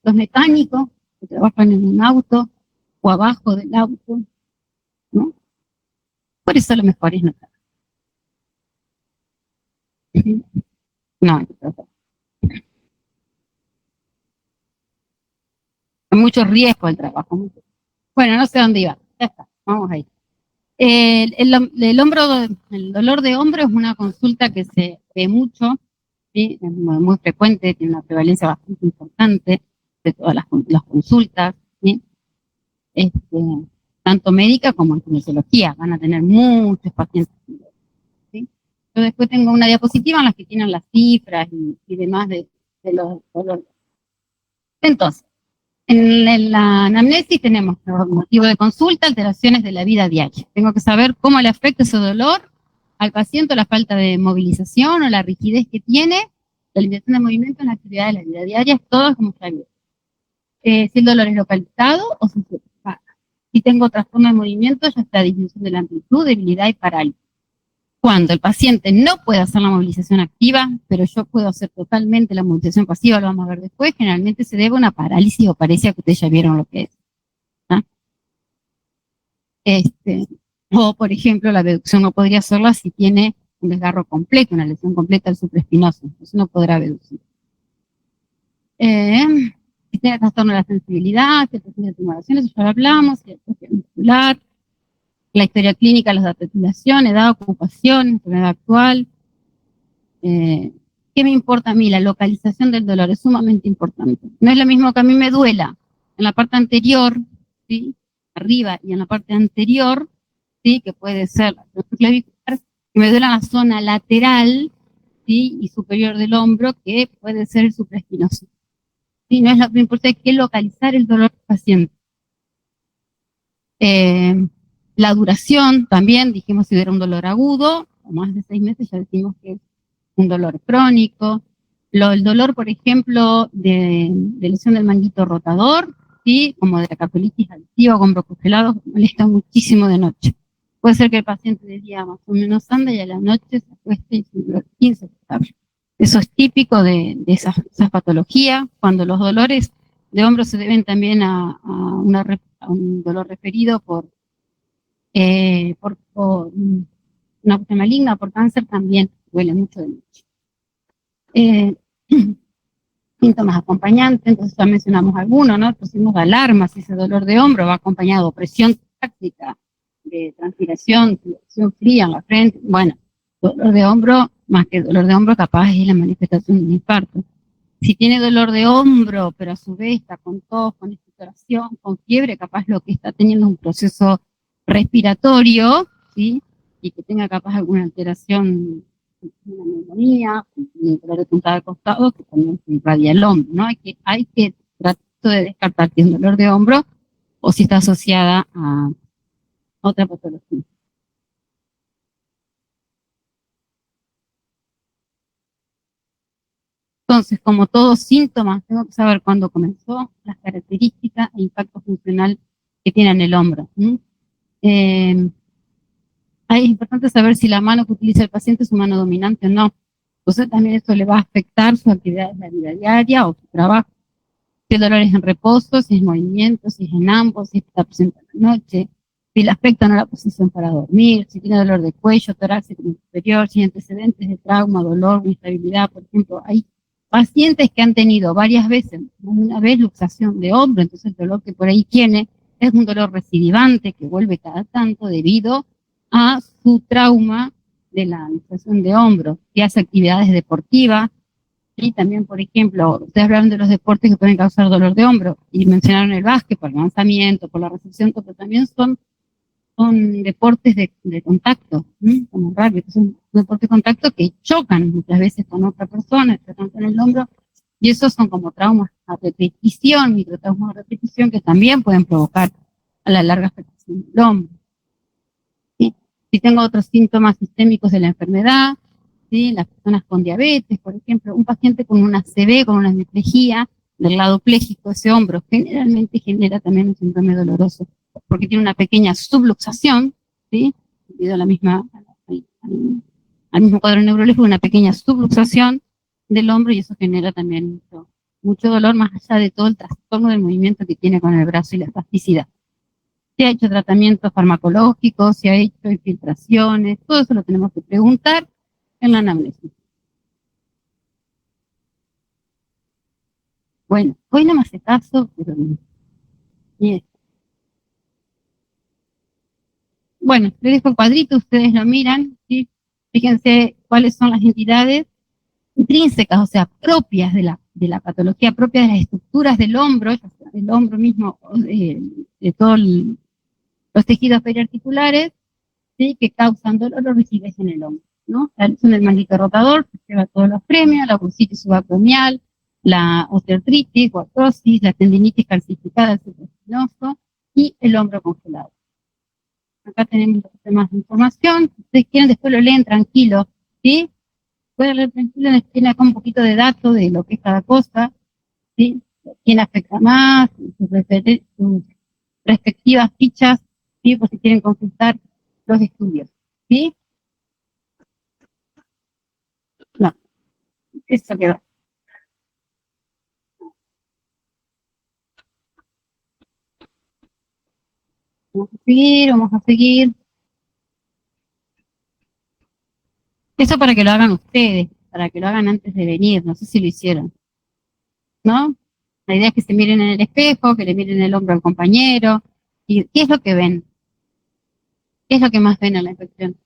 Los mecánicos que trabajan en un auto o abajo del auto, ¿no? Por eso lo mejor es no trabajar. No, hay mucho riesgo el trabajo. Bueno, no sé dónde iba. Ya está, vamos a ir. El dolor de hombro es una consulta que se ve mucho, ¿sí? Es muy frecuente, tiene una prevalencia bastante importante de todas las consultas, ¿sí? Tanto médica como en kinesiología, van a tener muchos pacientes, ¿sí? Yo después tengo una diapositiva en la que tienen las cifras y demás de los dolores. Entonces, en la anamnesis tenemos motivo de consulta, alteraciones de la vida diaria. Tengo que saber cómo le afecta ese dolor al paciente, la falta de movilización o la rigidez que tiene, la limitación de movimiento en la actividad de la vida diaria, todas como está bien. Si el dolor es localizado o si se propaga. Si tengo trastorno de movimiento, ya está disminución de la amplitud, debilidad y parálisis. Cuando el paciente no puede hacer la movilización activa, pero yo puedo hacer totalmente la movilización pasiva, lo vamos a ver después, generalmente se debe a una parálisis o paresia que ustedes ya vieron lo que es. ¿Ah? O, por ejemplo, la abducción no podría hacerla si tiene un desgarro completo, una lesión completa del supraespinoso, eso no podrá abducir. Si tiene trastorno de la sensibilidad, si tiene tumoraciones, ya lo hablamos, si es muscular, la historia clínica, los datos de titulación, edad, ocupación, enfermedad actual. ¿Qué me importa a mí? La localización del dolor es sumamente importante. No es lo mismo que a mí me duela en la parte anterior, ¿sí? Arriba y en la parte anterior, ¿sí? Que puede ser la clavicular, que me duela en la zona lateral, ¿sí? Y superior del hombro, que puede ser el supraespinoso. ¿Sí? No es lo que importa, hay que localizar el dolor del paciente. La duración también, dijimos si era un dolor agudo, o más de 6 meses, ya decimos que es un dolor crónico. El dolor, por ejemplo, de lesión del manguito rotador, ¿sí? Como de la capsulitis adictiva con broncocelados, molesta muchísimo de noche. Puede ser que el paciente de día más o menos anda y a la noche se acueste y se dolor insoportable. Eso es típico de esas patologías, cuando los dolores de hombro se deben también a un dolor referido por una cuestión maligna, por cáncer, también duele mucho de noche. Síntomas acompañantes, entonces ya mencionamos algunos, ¿no? Pusimos alarmas, si ese dolor de hombro va acompañado de presión táctica, de transpiración, sudoración fría en la frente, bueno, dolor de hombro, más que dolor de hombro, capaz es la manifestación de un infarto. Si tiene dolor de hombro, pero a su vez está con tos, con expectoración, con fiebre, capaz lo que está teniendo es un proceso respiratorio, ¿sí? Y que tenga capaz alguna alteración, una neumonía, un dolor de puntada de costado, que también se irradia el hombro, ¿no? Hay que tratar de descartar si es un dolor de hombro o si está asociada a otra patología. Entonces, como todos síntomas, tengo que saber cuándo comenzó, las características e impacto funcional que tiene en el hombro. Es importante saber si la mano que utiliza el paciente es su mano dominante o no. Entonces también esto le va a afectar sus actividades de la vida diaria o su trabajo. Si el dolor es en reposo, si es en movimiento, si es en ambos, si está presente en la noche, si le afecta o no la posición para dormir, si tiene dolor de cuello, torácico superior, si hay antecedentes de trauma, dolor, inestabilidad, por ejemplo. Hay pacientes que han tenido varias veces, una vez luxación de hombro, entonces el dolor que por ahí tiene es un dolor recidivante que vuelve cada tanto debido a su trauma de la luxación de hombro, que hace actividades deportivas. Y también, por ejemplo, ustedes hablaron de los deportes que pueden causar dolor de hombro y mencionaron el básquet por el lanzamiento, por la recepción, pero también son deportes de contacto, como el rugby, que son deportes de contacto que chocan muchas veces con otra persona, chocan con el hombro, y esos son como traumas a repetición, microtraumas a repetición, que también pueden provocar a la larga afectación del hombro. ¿Sí? Si tengo otros síntomas sistémicos de la enfermedad, ¿sí? Las personas con diabetes, por ejemplo, un paciente con una CB, con una hemiplegia del lado pléjico, ese hombro, generalmente genera también un síndrome doloroso, porque tiene una pequeña subluxación, ¿sí? Debido a la misma, al mismo cuadro neurológico, una pequeña subluxación del hombro, y eso genera también mucho dolor, más allá de todo el trastorno del movimiento que tiene con el brazo y la espasticidad. Se ha hecho tratamientos farmacológicos, se ha hecho infiltraciones, todo eso lo tenemos que preguntar en la anamnesis. Bueno, hoy no me hace caso, pero bien. Bueno, les dejo el cuadrito, ustedes lo miran, ¿sí? Fíjense cuáles son las entidades intrínsecas, o sea, propias de la patología, propias de las estructuras del hombro, ya sea del hombro mismo, de todos los tejidos periarticulares, ¿sí? Que causan dolor o rigidez en el hombro, ¿no? La lesión del manguito rotador, que lleva todos los premios, la bursitis subacromial, la osteoartritis o artrosis, la tendinitis calcificada del supraespinoso y el hombro congelado. Acá tenemos un poco más de información. Si ustedes quieren, después lo leen tranquilo, ¿sí? Pueden leer tranquilo, tiene acá un poquito de datos de lo que es cada cosa, ¿sí? Quién afecta más, sus respectivas fichas, ¿sí? Por si quieren consultar los estudios, ¿sí? No, eso quedó. Vamos a seguir, vamos a seguir. Eso para que lo hagan ustedes, para que lo hagan antes de venir, no sé si lo hicieron, ¿no? La idea es que se miren en el espejo, que le miren el hombro al compañero, y ¿qué es lo que ven? ¿Qué es lo que más ven en la infección?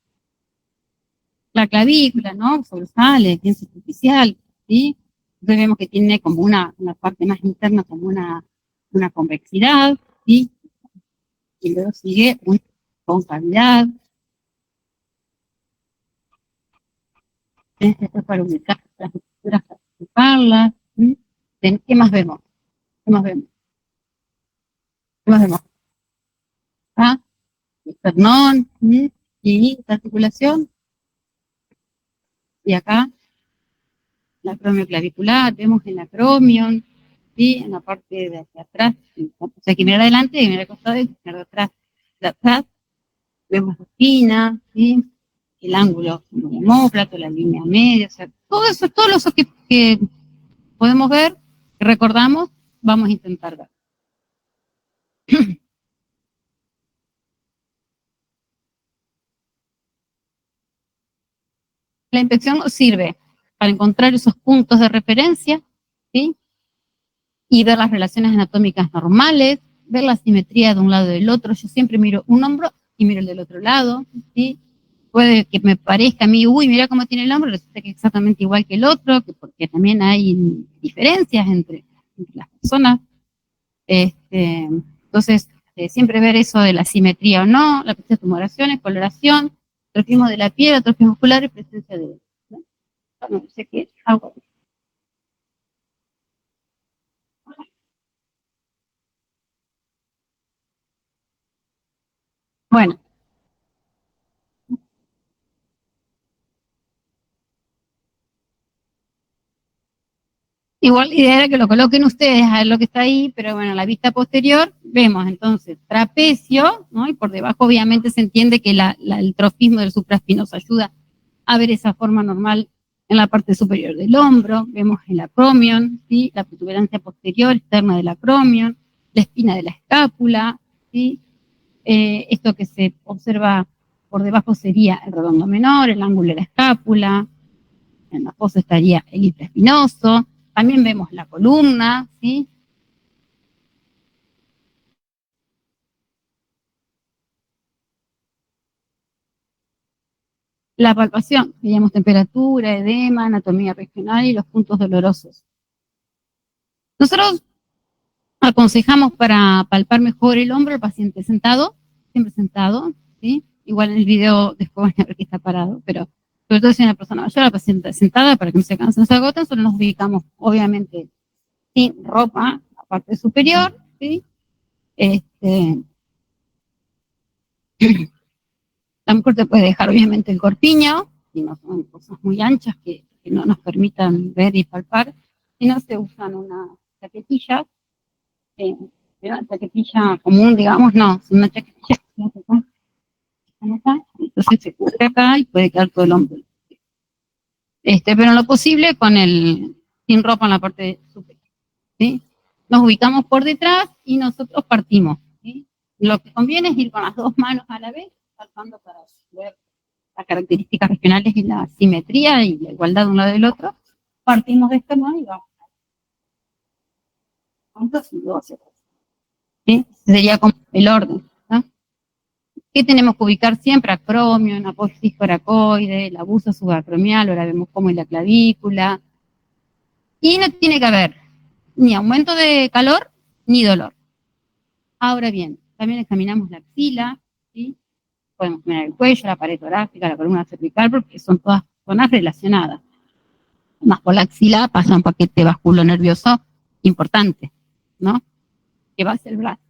La clavícula, ¿no? Sobresale, tiene superficial, ¿sí? Entonces vemos que tiene como una parte más interna, como una convexidad, ¿sí? Y luego sigue una concavidad. Esto es para ubicar las estructuras, para ocuparlas, ¿sí? ¿Qué más vemos? ¿Qué más vemos? ¿Qué más vemos? ¿Ah? El esternón, ¿sí? Y esta articulación, y acá la acromioclavicular, vemos el acromion, ¿sí? En la parte de hacia atrás, o sea, que mirar adelante y mirar al costado y mirar atrás. De atrás vemos la espina, ¿sí? El ángulo del omóplato, la línea media, o sea, todo eso, todo eso que podemos ver, que recordamos, vamos a intentar ver. La inspección nos sirve para encontrar esos puntos de referencia, ¿sí? Y ver las relaciones anatómicas normales, ver la simetría de un lado y del otro. Yo siempre miro un hombro y miro el del otro lado, ¿sí? Puede que me parezca a mí, uy, mira cómo tiene el hombro, resulta que es exactamente igual que el otro, que porque también hay diferencias entre las personas. Entonces, siempre ver eso de la simetría o no, la presencia de tumoraciones, coloración, atrofismo de la piel, atrofia muscular y presencia de... ¿no? No sé qué, algo. Bueno, igual la idea era que lo coloquen ustedes a ver lo que está ahí, pero bueno, la vista posterior vemos entonces trapecio, ¿no? Y por debajo obviamente se entiende que el trofismo del supraespinoso ayuda a ver esa forma normal en la parte superior del hombro, vemos el acromion, ¿sí? La protuberancia posterior externa del acromion, la espina de la escápula, ¿sí? Esto que se observa por debajo sería el redondo menor, el ángulo de la escápula, en la fosa estaría el infraespinoso, también vemos la columna, ¿sí? La palpación, veíamos temperatura, edema, anatomía regional y los puntos dolorosos. Nosotros aconsejamos para palpar mejor el hombro al paciente sentado, siempre sentado, ¿sí? Igual en el video después van a ver que está parado, pero sobre todo si una persona mayor, la paciente sentada para que no se canse, no se agoten, solo nos ubicamos obviamente sin ropa, la parte superior, ¿sí? La mujer te puede dejar obviamente el corpiño, si no son cosas muy anchas que no nos permitan ver y palpar, si no se usan una chaquetilla, eh, una chaquetilla común, digamos, no, una chaquetilla entonces se cubre acá y puede quedar todo el hombro. Pero en lo posible con sin ropa en la parte superior, ¿sí? Nos ubicamos por detrás y nosotros partimos, ¿sí? Lo que conviene es ir con las dos manos a la vez, saltando para ver las características regionales y la simetría y la igualdad de un lado y del otro. Partimos de este modo y vamos. Juntos y luego hacia atrás, ¿sí? Sería como el orden, ¿no? ¿Qué tenemos que ubicar siempre? Acromio, apófisis coracoide, el abuso subacromial, ahora vemos cómo es la clavícula. Y no tiene que haber ni aumento de calor ni dolor. Ahora bien, también examinamos la axila, ¿sí? Podemos mirar el cuello, la pared torácica, la columna cervical, porque son todas zonas relacionadas. Más por la axila pasa un paquete vasculonervioso importante, ¿no? Que va hacia el brazo.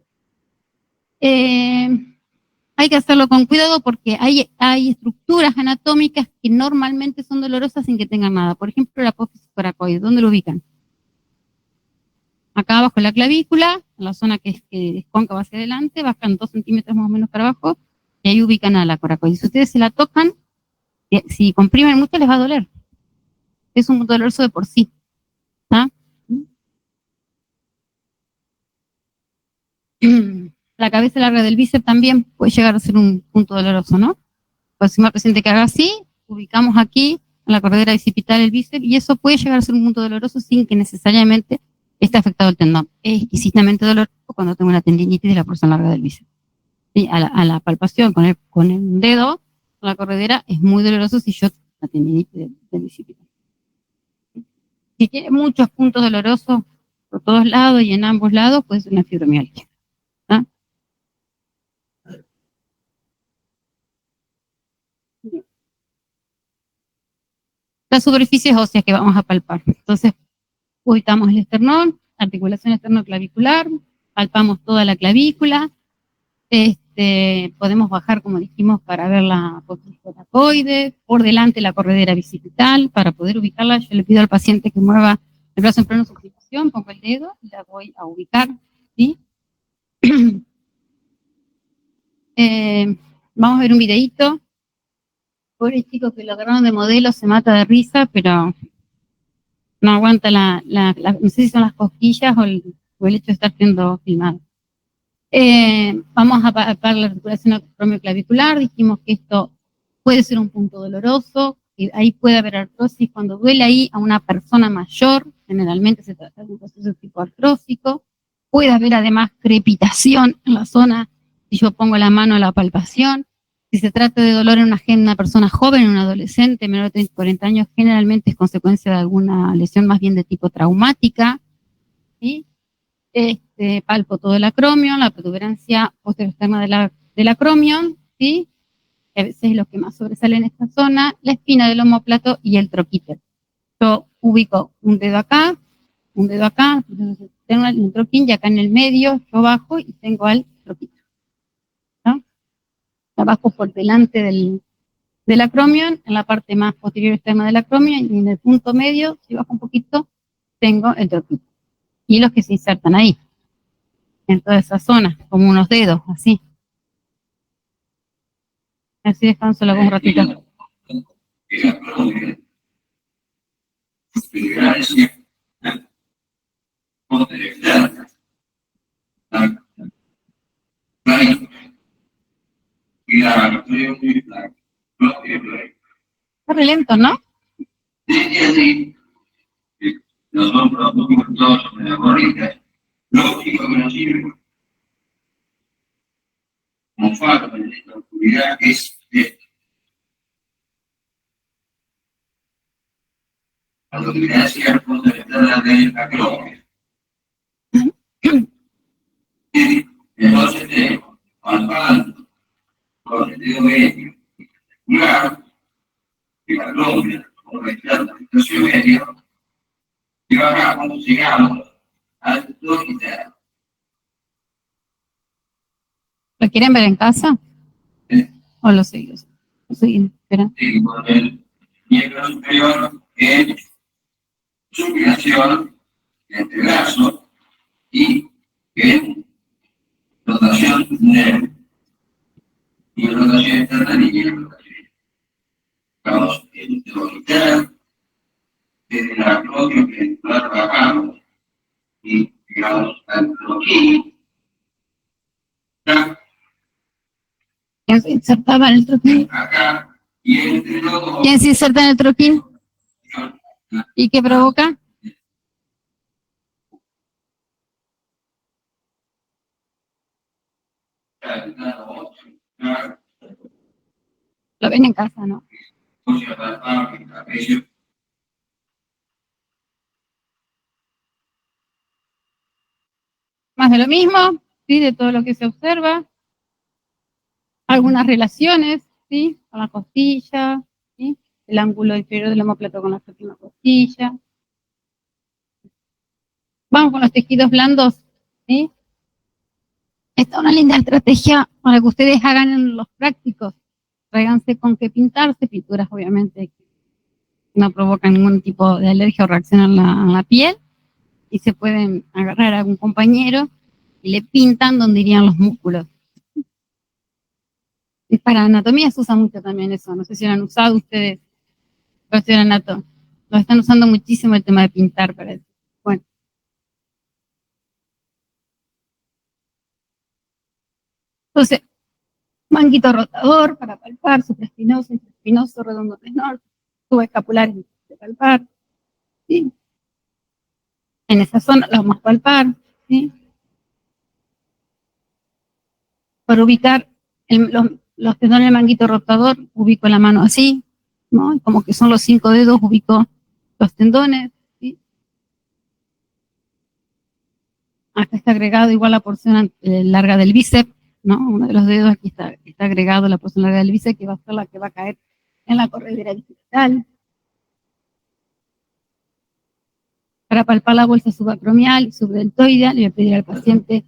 Hay que hacerlo con cuidado porque hay estructuras anatómicas que normalmente son dolorosas sin que tengan nada. Por ejemplo, la apófisis coracoide, ¿dónde lo ubican? Acá abajo la clavícula, en la zona que es cóncava hacia adelante, bajan 2 centímetros más o menos para abajo, y ahí ubican a la coracoide. Si ustedes se la tocan, si comprimen mucho les va a doler. Es un doloroso de por sí. ¿Ah? La cabeza larga del bíceps también puede llegar a ser un punto doloroso, ¿no? Pues si una paciente que haga así, ubicamos aquí, en la corredera bicipital del bíceps, y eso puede llegar a ser un punto doloroso sin que necesariamente esté afectado el tendón. Es exquisitamente doloroso cuando tengo una tendinitis de la porción larga del bíceps. ¿Sí? A la palpación con el dedo, con la corredera, es muy doloroso si yo tengo una tendinitis del bicipital. Si tiene muchos puntos dolorosos por todos lados y en ambos lados, puede ser una fibromialgia. ¿Ah? Las superficies óseas que vamos a palpar. Entonces, ubicamos el esternón, articulación esternoclavicular, palpamos toda la clavícula, podemos bajar, como dijimos, para ver la apófisis coracoide, por delante la corredera bicipital, para poder ubicarla, yo le pido al paciente que mueva el brazo en plano supinación, pongo el dedo y la voy a ubicar, ¿sí? Vamos a ver un videíto. Pobre chico que lo agarraron de modelo, se mata de risa, pero no aguanta no sé si son las cosquillas o el hecho de estar siendo filmado. Vamos a palpar la articulación acromioclavicular, dijimos que esto puede ser un punto doloroso, y ahí puede haber artrosis. Cuando duele ahí a una persona mayor, generalmente se trata de un proceso tipo artrósico. Puede haber además crepitación en la zona, si yo pongo la mano a la palpación. Si se trata de dolor en una persona joven, en un adolescente menor de 40 años, generalmente es consecuencia de alguna lesión más bien de tipo traumática, ¿sí? Palpo todo el acromion, la protuberancia posterior externa del acromion, ¿sí? A veces es lo que más sobresale en esta zona, la espina del omóplato y el troquíter. Yo ubico un dedo acá, tengo el troquín y acá en el medio yo bajo y tengo al troquíter, ¿no? Abajo por delante del acromion, en la parte más posterior externa del acromion y en el punto medio, si bajo un poquito, tengo el troquíter. Y los que se insertan ahí, en toda esa zona, como unos dedos, así. Así descanso luego un ratito. Está re lento, ¿no? Nosotros todos sobre la corriente, lógico que nos sirve como faro en esta oscuridad es esto. La dominancia fundamental de la gloria. Entonces tenemos palpando con el dedo medio, claro, que la gloria, como la situación medio, y bajamos, llegamos al troquíter. ¿Lo quieren ver en casa? ¿O lo siguen? Espera. Sí, con el miembro superior en supinación entre brazo y en rotación de y rotación externa y en rotación. Vamos, en troquíter, desde la acromion que bajamos y llegamos al troquín. ¿Quién se insertaba en el troquín? Acá y entre los dos. ¿Quién se inserta en el troquín? ¿Y qué provoca? Lo ven en casa, ¿no? Más de lo mismo, ¿sí? De todo lo que se observa. Algunas relaciones, ¿sí? Con la costilla, ¿sí? El ángulo inferior del omóplato con la séptima costilla. Vamos con los tejidos blandos, ¿sí? Esta es una linda estrategia para que ustedes hagan en los prácticos. Tráiganse con qué pintarse, pinturas obviamente que no provocan ningún tipo de alergia o reacción en la piel, y se pueden agarrar a algún compañero y le pintan donde irían los músculos. Y para anatomía se usa mucho también eso, no sé si lo han usado ustedes, profesor Anato, lo están usando muchísimo el tema de pintar para eso. Bueno. Entonces, manguito rotador para palpar, supraespinoso, infraespinoso, redondo menor, subescapular de palpar, ¿sí? En esa zona lo vamos a palpar, ¿sí? Para ubicar los tendones del manguito rotador, ubico la mano así, ¿no? Como que son los 5 dedos, ubico los tendones, ¿sí? Acá está agregado igual la porción larga del bíceps, ¿no? Uno de los dedos aquí está agregado la porción larga del bíceps, que va a ser la que va a caer en la corredera bicipital. Para palpar la bolsa subacromial y subdeltoidea, le voy a pedir al paciente,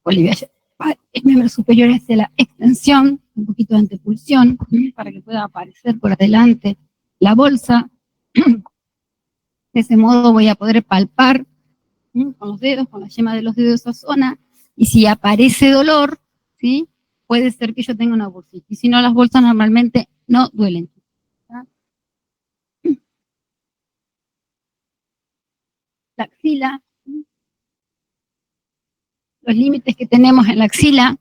o le voy a llevar el miembro superior hacia la extensión, un poquito de antepulsión, para que pueda aparecer por adelante la bolsa. De ese modo voy a poder palpar con los dedos, con la yema de los dedos esa zona, y si aparece dolor, ¿sí? Puede ser que yo tenga una bursitis. Si no, las bolsas normalmente no duelen. ¿Tá? La axila, los límites que tenemos en la axila,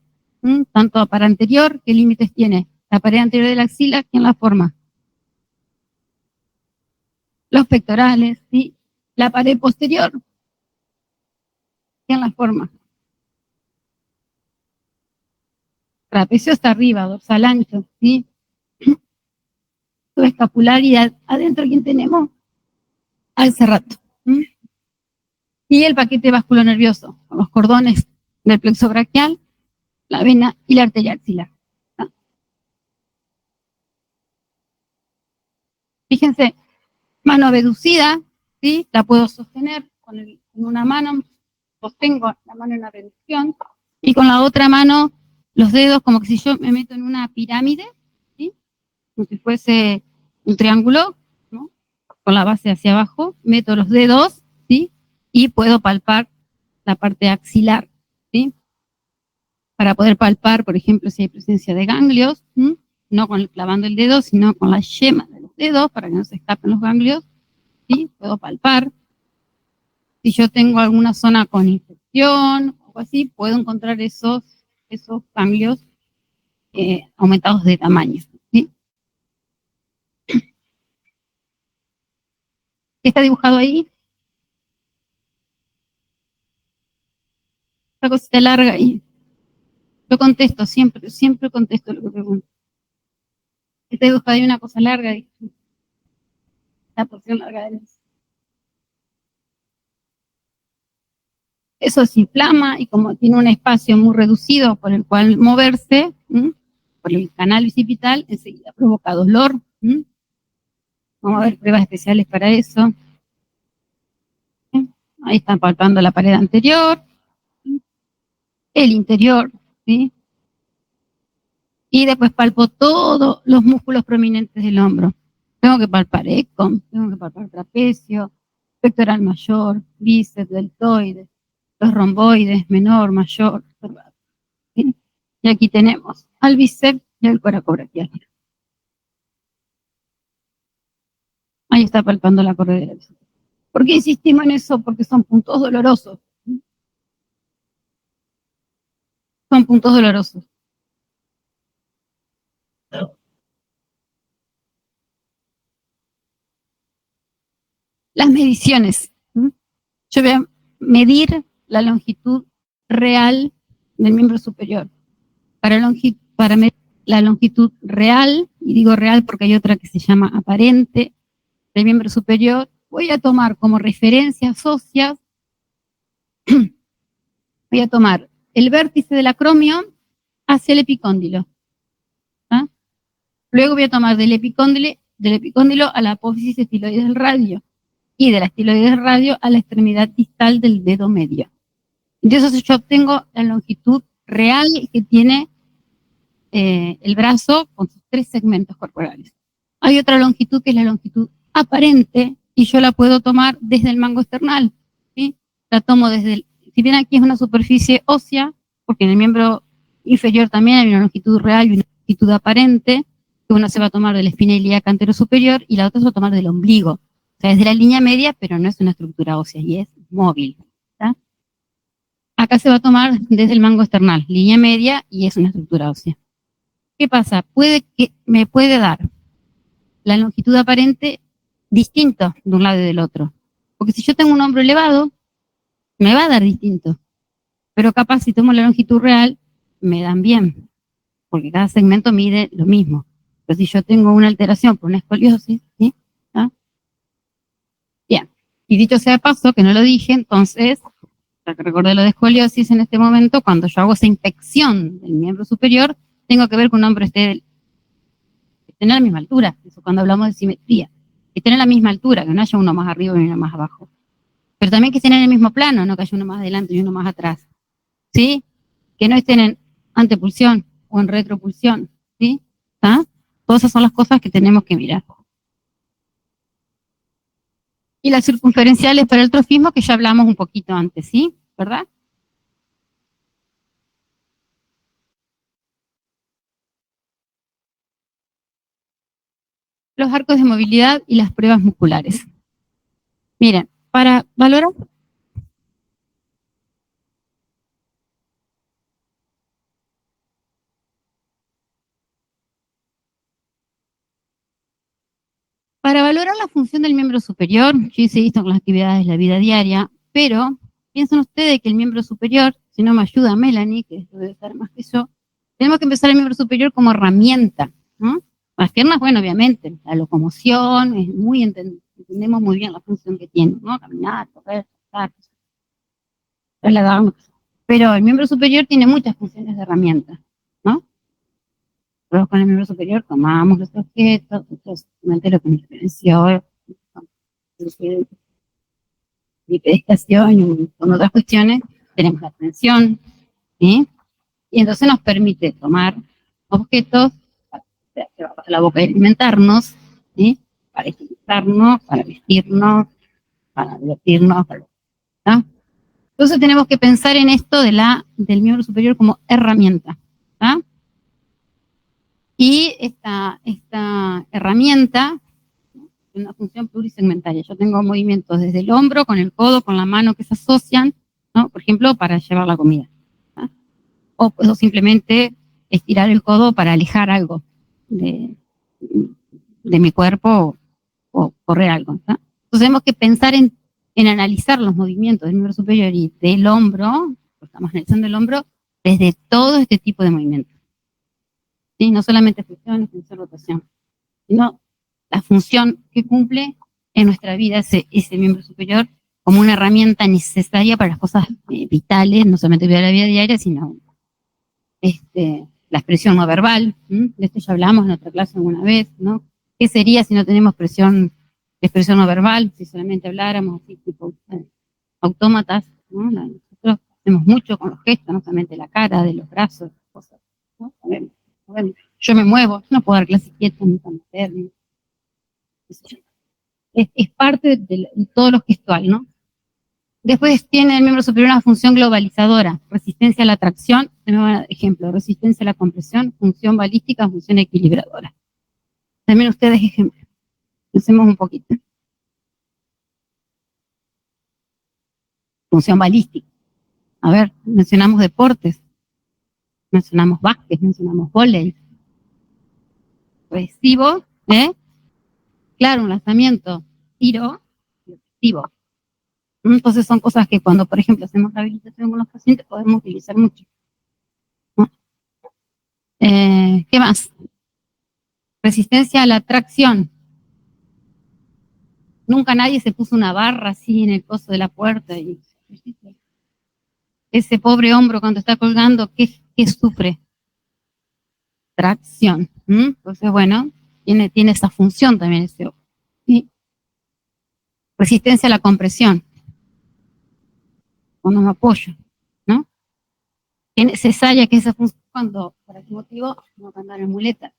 tanto para anterior, ¿qué límites tiene? La pared anterior de la axila, ¿quién la forma? Los pectorales, ¿sí? La pared posterior, ¿quién la forma? Trapecio hasta arriba, dorsal ancho, ¿sí? Subescapular y adentro, ¿quién tenemos? Al cerrato. Y el paquete vasculonervioso, con los cordones del plexo braquial, la vena y la arteria axilar. ¿No? Fíjense, mano abducida, ¿sí? La puedo sostener con una mano, sostengo la mano en la reducción, y con la otra mano, los dedos, como que si yo me meto en una pirámide, ¿sí? Como si fuese un triángulo, ¿no? Con la base hacia abajo, meto los dedos, ¿sí? Y puedo palpar la parte axilar, ¿sí? Para poder palpar, por ejemplo, si hay presencia de ganglios, no clavando el dedo, sino con la yema de los dedos, para que no se escapen los ganglios, ¿sí? Puedo palpar. Si yo tengo alguna zona con infección o algo así, puedo encontrar esos ganglios aumentados de tamaño, ¿sí? ¿Qué está dibujado ahí? Esta cosita larga ahí. Yo contesto, siempre contesto lo que pregunto. Está dibujado ahí una cosa larga ahí. La porción larga de los. Eso se inflama y como tiene un espacio muy reducido por el cual moverse, por el canal bicipital, enseguida provoca dolor. Vamos a ver pruebas especiales para eso. Ahí están palpando la pared anterior, el interior, ¿sí? Y después palpo todos los músculos prominentes del hombro. Tengo que palpar ecom, tengo que palpar trapecio, pectoral mayor, bíceps, deltoides, los romboides, menor, mayor, ¿sí? Y aquí tenemos al bíceps y al coracobraquial. Ahí está palpando la corredera. ¿Por qué insistimos en eso? Porque son puntos dolorosos. Son puntos dolorosos. Las mediciones. Yo voy a medir la longitud real del miembro superior. Para medir la longitud real, y digo real porque hay otra que se llama aparente, del miembro superior, voy a tomar como referencias óseas, voy a tomar el vértice del acromion hacia el epicóndilo. ¿Ah? Luego voy a tomar del epicóndilo a la apófisis estiloides del radio, y de la estiloides del radio a la extremidad distal del dedo medio. Entonces yo obtengo la longitud real que tiene el brazo con sus 3 segmentos corporales. Hay otra longitud que es la longitud aparente, y yo la puedo tomar desde el mango esternal, ¿sí? La tomo desde si bien aquí es una superficie ósea, porque en el miembro inferior también hay una longitud real y una longitud aparente, que una se va a tomar de la espina ilíaca antero superior y la otra se va a tomar del ombligo. O sea, es de la línea media, pero no es una estructura ósea y es móvil. ¿Tá? Acá se va a tomar desde el mango esternal, línea media, y es una estructura ósea. ¿Qué pasa? Me puede dar la longitud aparente distinto de un lado y del otro. Porque si yo tengo un hombro elevado, me va a dar distinto. Pero capaz si tomo la longitud real, me dan bien. Porque cada segmento mide lo mismo. Pero si yo tengo una alteración por una escoliosis, ¿sí? ¿Ah? Bien. Y dicho sea de paso, que no lo dije, entonces, ya que recordé lo de escoliosis en este momento, cuando yo hago esa inspección del miembro superior, tengo que ver que un hombro esté a la misma altura. Eso cuando hablamos de simetría. Que estén a la misma altura, que no haya uno más arriba y uno más abajo. Pero también que estén en el mismo plano, no que haya uno más adelante y uno más atrás. ¿Sí? Que no estén en antepulsión o en retropulsión. ¿Sí? ¿Ah? Todas esas son las cosas que tenemos que mirar. Y las circunferenciales para el trofismo, que ya hablamos un poquito antes, ¿sí? ¿Verdad? Los arcos de movilidad y las pruebas musculares. Miren, para valorar la función del miembro superior, yo hice esto con las actividades de la vida diaria, pero piensen ustedes que el miembro superior, si no me ayuda Melanie, que esto debe estar más que yo, tenemos que empezar el miembro superior como herramienta, ¿no? Las piernas, bueno, obviamente, la locomoción, entendemos muy bien la función que tiene, ¿no? Caminar, correr, saltar, trasladarnos. Pero el miembro superior tiene muchas funciones de herramienta, ¿no? Nosotros con el miembro superior tomamos los objetos, justamente lo que nos diferenció, bipedestación y con otras cuestiones, tenemos la tensión, ¿sí? Y entonces nos permite tomar objetos para la boca y alimentarnos, ¿sí? Para higienizarnos, para vestirnos, para divertirnos, ¿tá? Entonces tenemos que pensar en esto del miembro superior como herramienta, ¿tá? Y esta herramienta tiene una función plurisegmentaria. Yo tengo movimientos desde el hombro, con el codo, con la mano que se asocian, ¿no? Por ejemplo, para llevar la comida. ¿tá? O puedo simplemente estirar el codo para alejar algo de mi cuerpo o correr algo. ¿tá? Entonces tenemos que pensar en analizar los movimientos del miembro superior y del hombro, estamos analizando el hombro, desde todo este tipo de movimientos. ¿Sí? No solamente flexión, extensión, rotación, sino la función que cumple en nuestra vida ese miembro superior como una herramienta necesaria para las cosas vitales, no solamente para la vida diaria, sino la expresión no verbal. De esto ya hablamos en otra clase alguna vez, ¿no? ¿Qué sería si no tenemos expresión no verbal? Si solamente habláramos así, tipo autómatas, ¿no? Nosotros hacemos mucho con los gestos, no solamente la cara, de los brazos, cosas, ¿no? Yo me muevo, yo no puedo dar clase quieta, ni meterme. Es parte de todo lo gestual, ¿no? Después tiene el miembro superior una función globalizadora, resistencia a la tracción, ejemplo, resistencia a la compresión, función balística, función equilibradora. También ustedes ejemplos. Hacemos un poquito. Función balística. A ver, mencionamos deportes, mencionamos básquet, mencionamos vóley. Recibo, claro, un lanzamiento, tiro, y objetivo. Entonces son cosas que cuando, por ejemplo, hacemos rehabilitación con los pacientes podemos utilizar mucho. ¿no? ¿Qué más? Resistencia a la tracción. Nunca nadie se puso una barra así en el coso de la puerta y ese pobre hombro cuando está colgando, ¿qué sufre? Tracción. Entonces, bueno, tiene esa función también ese ojo. ¿sí? Resistencia a la compresión. Cuando me apoyo, ¿no? Es necesaria que esa función cuando, por algún motivo, no andar en muleta,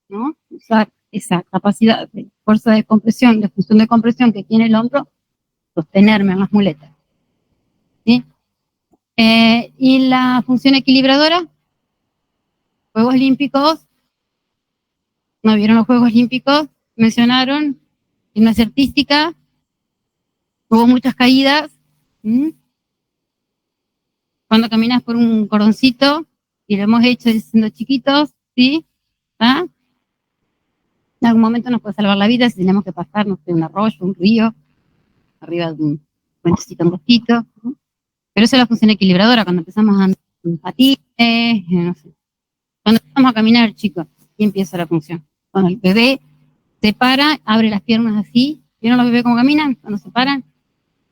¿no? Usar esa capacidad de fuerza de compresión, de función de compresión que tiene el hombro, sostenerme en las muletas. ¿sí? Y la función equilibradora, Juegos Olímpicos, ¿no vieron los Juegos Olímpicos? Mencionaron gimnasia artística, hubo muchas caídas. Cuando caminas por un cordoncito, y lo hemos hecho siendo chiquitos, ¿sí? ¿Ah? En algún momento nos puede salvar la vida si tenemos que pasar, no sé, un arroyo, un río, arriba de un puentecito angostito, ¿no? Pero eso es la función equilibradora, cuando empezamos a andar en patines, no sé. Cuando empezamos a caminar, chicos, y empieza la función. Cuando el bebé se para, abre las piernas así, ¿vieron los bebés cómo caminan? Cuando se paran,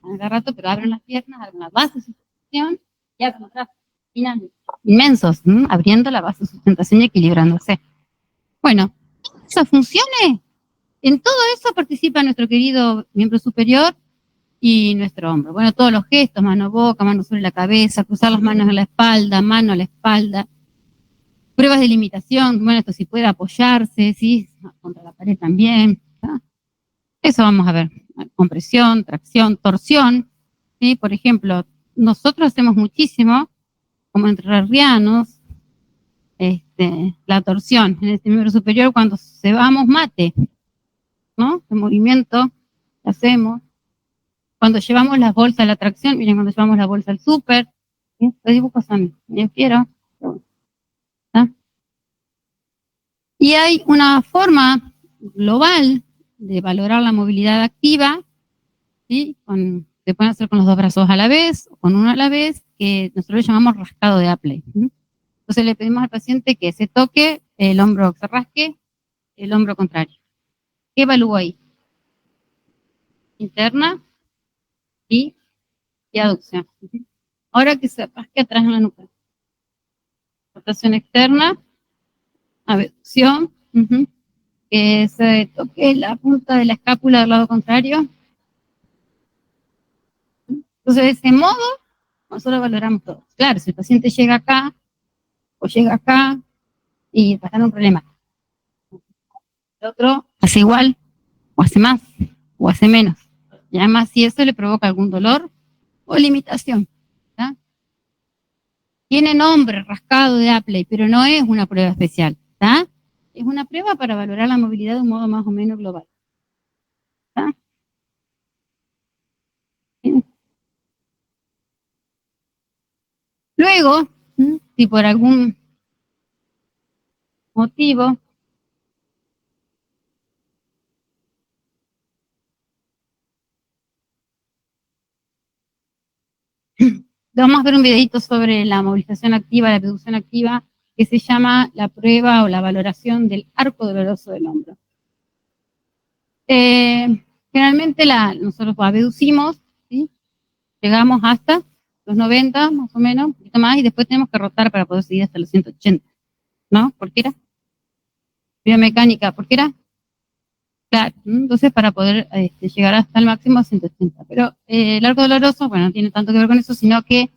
cada rato, pero abren las piernas, abren la base de sustentación y abren los brazos, caminan inmensos, abriendo la base de sustentación y equilibrándose. Bueno, esas funciones, en todo eso participa nuestro querido miembro superior y nuestro hombro. Bueno, todos los gestos, mano boca, mano sobre la cabeza, cruzar las manos en la espalda, mano a la espalda. Pruebas de limitación, bueno, esto si puede apoyarse, sí, contra la pared también. ¿No? Eso vamos a ver. Compresión, tracción, torsión. ¿Sí? Por ejemplo, nosotros hacemos muchísimo, como entrerrianos, la torsión en este miembro superior cuando cebamos mate, ¿no? El movimiento lo hacemos. Cuando llevamos las bolsas a la tracción, miren, cuando llevamos la bolsa al súper, ¿sí? Los dibujos son, yo quiero. ¿Sí? Y hay una forma global de valorar la movilidad activa, ¿sí? Se pueden hacer con los dos brazos a la vez, o con uno a la vez, que nosotros le llamamos rascado de Apley. ¿Sí? Entonces le pedimos al paciente que se toque el hombro, que se rasque el hombro contrario. ¿Qué evalúo ahí? Interna y aducción. ¿Sí? Ahora que se rasque atrás en la nuca. Rotación externa, abducción, que se toque la punta de la escápula del lado contrario. Entonces, de ese modo, nosotros valoramos todo. Claro, si el paciente llega acá o llega acá y va a estar un problema. El otro hace igual, o hace más, o hace menos. Y además, si eso le provoca algún dolor o limitación. ¿Tá? Tiene nombre, rascado de Apley, pero no es una prueba especial. ¿Tá? Es una prueba para valorar la movilidad de un modo más o menos global. ¿Tá? Luego, si por algún motivo vamos a ver un videito sobre la movilización activa, la abducción activa, que se llama la prueba o la valoración del arco doloroso del hombro. Generalmente nosotros abducimos, ¿sí? Llegamos hasta los 90, más o menos, un poquito más, y después tenemos que rotar para poder seguir hasta los 180, ¿no? ¿Por qué era? Biomecánica, ¿por qué era? Claro, entonces para poder llegar hasta el máximo 180. Pero el arco doloroso, bueno, no tiene tanto que ver con eso, sino que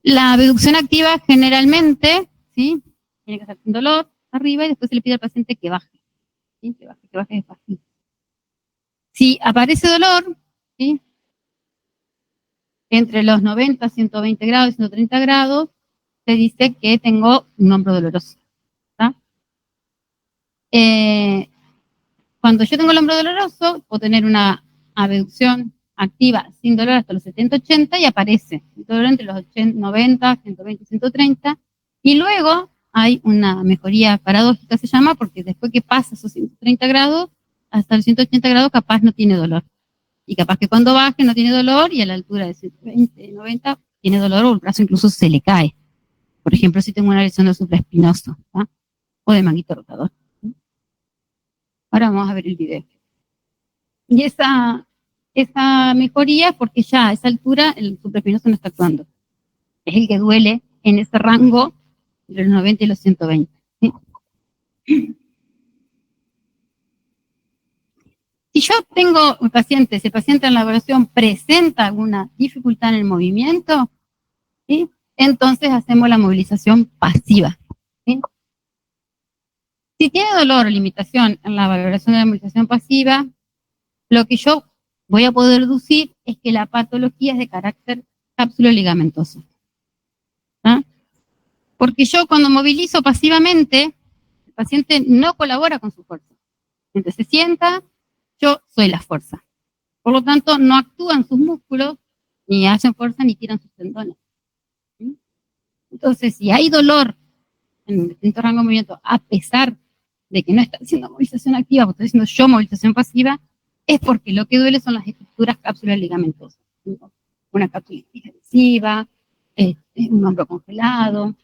la abducción activa generalmente, ¿sí? Tiene que ser sin dolor arriba y después se le pide al paciente que baje, ¿sí? Que baje despacito. Si aparece dolor, ¿sí? Entre los 90, 120 grados y 130 grados, se dice que tengo un hombro doloroso. ¿Tá? Cuando yo tengo el hombro doloroso, puedo tener una abducción activa sin dolor hasta los 70-80 y aparece el dolor entre los 90, 120 y 130. Y luego hay una mejoría paradójica, se llama, porque después que pasa esos 130 grados, hasta los 180 grados capaz no tiene dolor. Y capaz que cuando baje no tiene dolor y a la altura de 120, 90 tiene dolor o el brazo incluso se le cae. Por ejemplo, si tengo una lesión del supraespinoso, ¿tá? O de manguito rotador. Ahora vamos a ver el video. Y esa mejoría es porque ya a esa altura el supraespinoso no está actuando. Es el que duele en ese rango entre los 90 y los 120. ¿Sí? Si yo tengo un paciente, si el paciente en la evaluación presenta alguna dificultad en el movimiento, ¿sí? Entonces hacemos la movilización pasiva. ¿Sí? Si tiene dolor o limitación en la valoración de la movilización pasiva, lo que yo voy a poder deducir es que la patología es de carácter cápsulo-ligamentoso. ¿Ah? Porque yo cuando movilizo pasivamente, el paciente no colabora con su fuerza. Entonces se sienta, yo soy la fuerza. Por lo tanto, no actúan sus músculos, ni hacen fuerza, ni tiran sus tendones. ¿Sí? Entonces, si hay dolor en distintos rangos de movimiento, a pesar de que no está haciendo movilización activa, porque estoy haciendo yo movilización pasiva, es porque lo que duele son las estructuras cápsulas ligamentosas. Una cápsula adhesiva, un hombro congelado.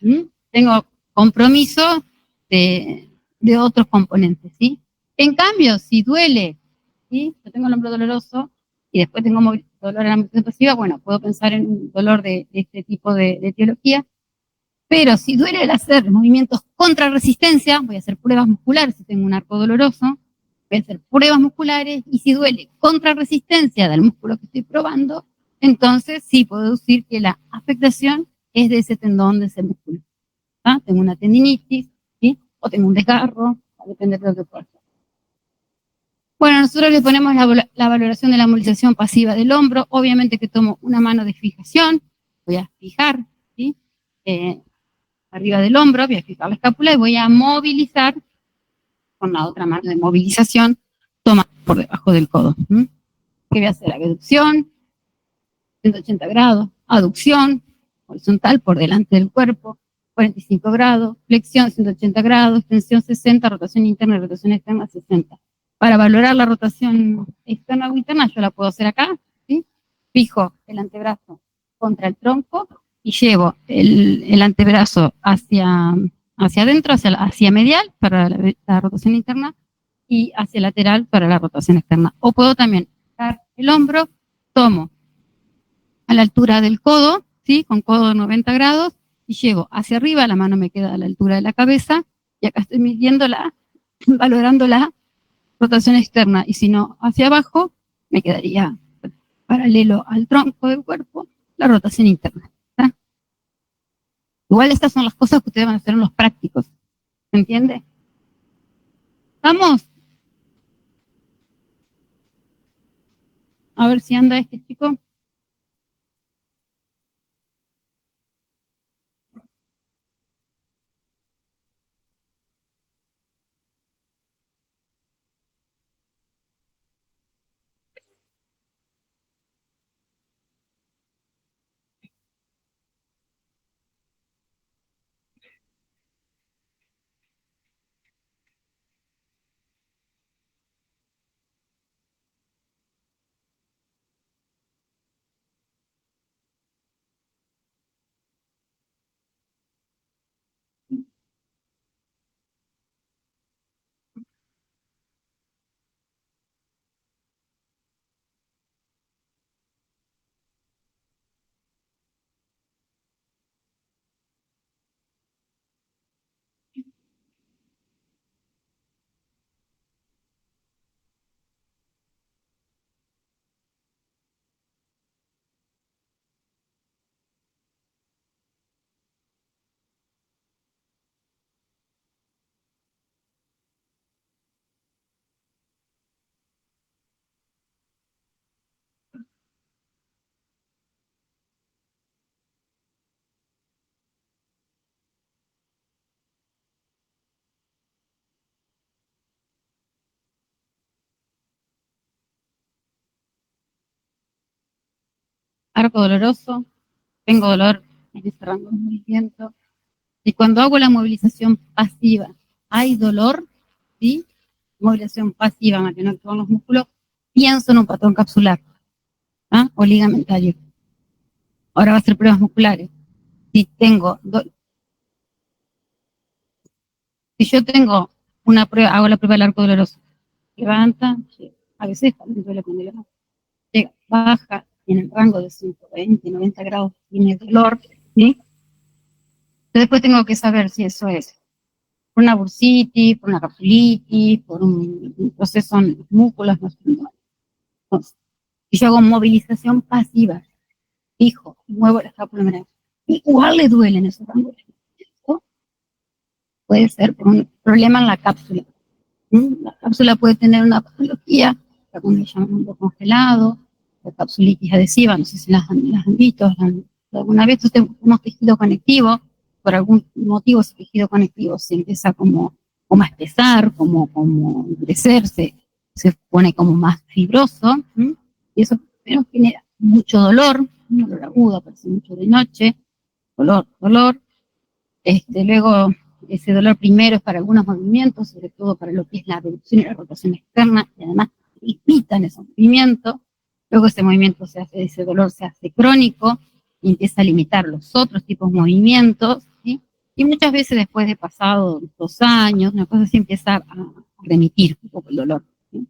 Tengo compromiso de otros componentes, ¿sí? En cambio, si duele, ¿sí? Yo tengo el hombro doloroso y después tengo dolor en la movilización pasiva, bueno, puedo pensar en un dolor de este tipo de etiología. Pero si duele al hacer movimientos contra resistencia, voy a hacer pruebas musculares si tengo un arco doloroso, voy a hacer pruebas musculares, y si duele contra resistencia del músculo que estoy probando, entonces sí puedo decir que la afectación es de ese tendón, de ese músculo. ¿Ah? Tengo una tendinitis, ¿sí? O tengo un desgarro, depende de lo que pueda hacer. Bueno, nosotros le ponemos la valoración de la movilización pasiva del hombro. Obviamente que tomo una mano de fijación, voy a fijar, ¿sí? Arriba del hombro, voy a fijar la escápula y voy a movilizar con la otra mano de movilización, toma por debajo del codo. ¿Qué voy a hacer? Abducción, 180 grados, aducción, horizontal por delante del cuerpo, 45 grados, flexión 180 grados, extensión 60, rotación interna y rotación externa 60. Para valorar la rotación externa o interna, yo la puedo hacer acá, ¿sí? Fijo el antebrazo contra el tronco y llevo el antebrazo hacia adentro, hacia medial para la rotación interna y hacia lateral para la rotación externa. O puedo también dar el hombro, tomo a la altura del codo, ¿sí? Con codo de 90 grados, y llevo hacia arriba, la mano me queda a la altura de la cabeza, y acá estoy midiéndola, valorando la rotación externa, y si no, hacia abajo, me quedaría paralelo al tronco del cuerpo, la rotación interna. ¿Está? Igual estas son las cosas que ustedes van a hacer en los prácticos, ¿se entiende? ¿Estamos? A ver si anda este chico. Arco doloroso, tengo dolor en ese rango de movimiento. Y cuando hago la movilización pasiva, hay dolor, ¿sí? Movilización pasiva, mantener activos los músculos, pienso en un patrón capsular, ¿ah? O ligamentario. Ahora va a hacer pruebas musculares. Si yo tengo una prueba, hago la prueba del arco doloroso, levanta, a veces también duele cuando levanta, llega, baja, en el rango de 120, 90 grados, tiene dolor, ¿sí? Después tengo que saber si eso es por una bursitis, por una capsulitis, por un proceso en los músculos, no sé. Entonces, si yo hago movilización pasiva, fijo, muevo la escápula, igual le duelen esos rangos. Puede ser por un problema en la cápsula. La cápsula puede tener una patología, como le llaman un poco congelado, la capsulitis adhesiva, no sé si las han visto, alguna vez tenemos tejido conectivo, por algún motivo ese tejido conectivo se empieza como a espesar, como endurecerse, se pone como más fibroso, y eso primero genera mucho dolor, un dolor agudo, aparece mucho de noche, dolor, luego ese dolor primero es para algunos movimientos, sobre todo para lo que es la abducción y la rotación externa, y además limitan esos movimientos. Luego ese dolor se hace crónico y empieza a limitar los otros tipos de movimientos, ¿sí? Y muchas veces después de pasado 2 años, una cosa así empieza a remitir un poco el dolor, ¿sí?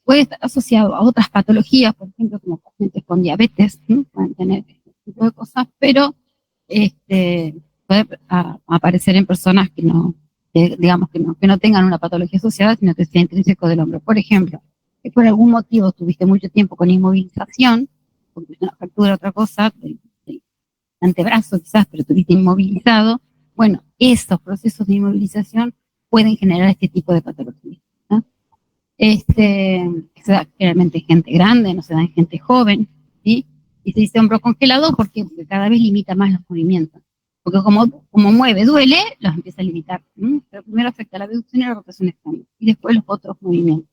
Puede estar asociado a otras patologías, por ejemplo, como pacientes con diabetes, ¿sí? Pueden tener este tipo de cosas, pero puede aparecer en personas que no, digamos que no tengan una patología asociada, sino que sea intrínseco del hombro. Por ejemplo, que por algún motivo estuviste mucho tiempo con inmovilización, porque una fractura, otra cosa, del antebrazo quizás, pero estuviste inmovilizado, bueno, esos procesos de inmovilización pueden generar este tipo de patología, ¿no? Se da generalmente en gente grande, no se da en gente joven, ¿sí? Y se dice hombro congelado, ¿por qué? Porque cada vez limita más los movimientos. Porque como mueve, duele, los empieza a limitar. Pero primero afecta la abducción y la rotación externa, y después los otros movimientos.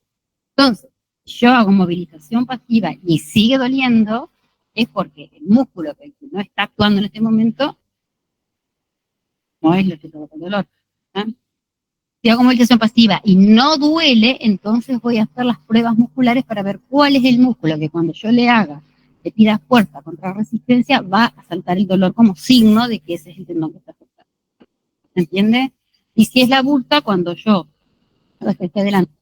Entonces, yo hago movilización pasiva y sigue doliendo, es porque el músculo que no está actuando en este momento no es lo que provoca el dolor, ¿eh? Si hago movilización pasiva y no duele, entonces voy a hacer las pruebas musculares para ver cuál es el músculo que cuando yo le pida fuerza contra resistencia, va a saltar el dolor como signo de que ese es el tendón que está afectado. ¿Se entiende? Y si es la bursa, cuando yo, esté adelante,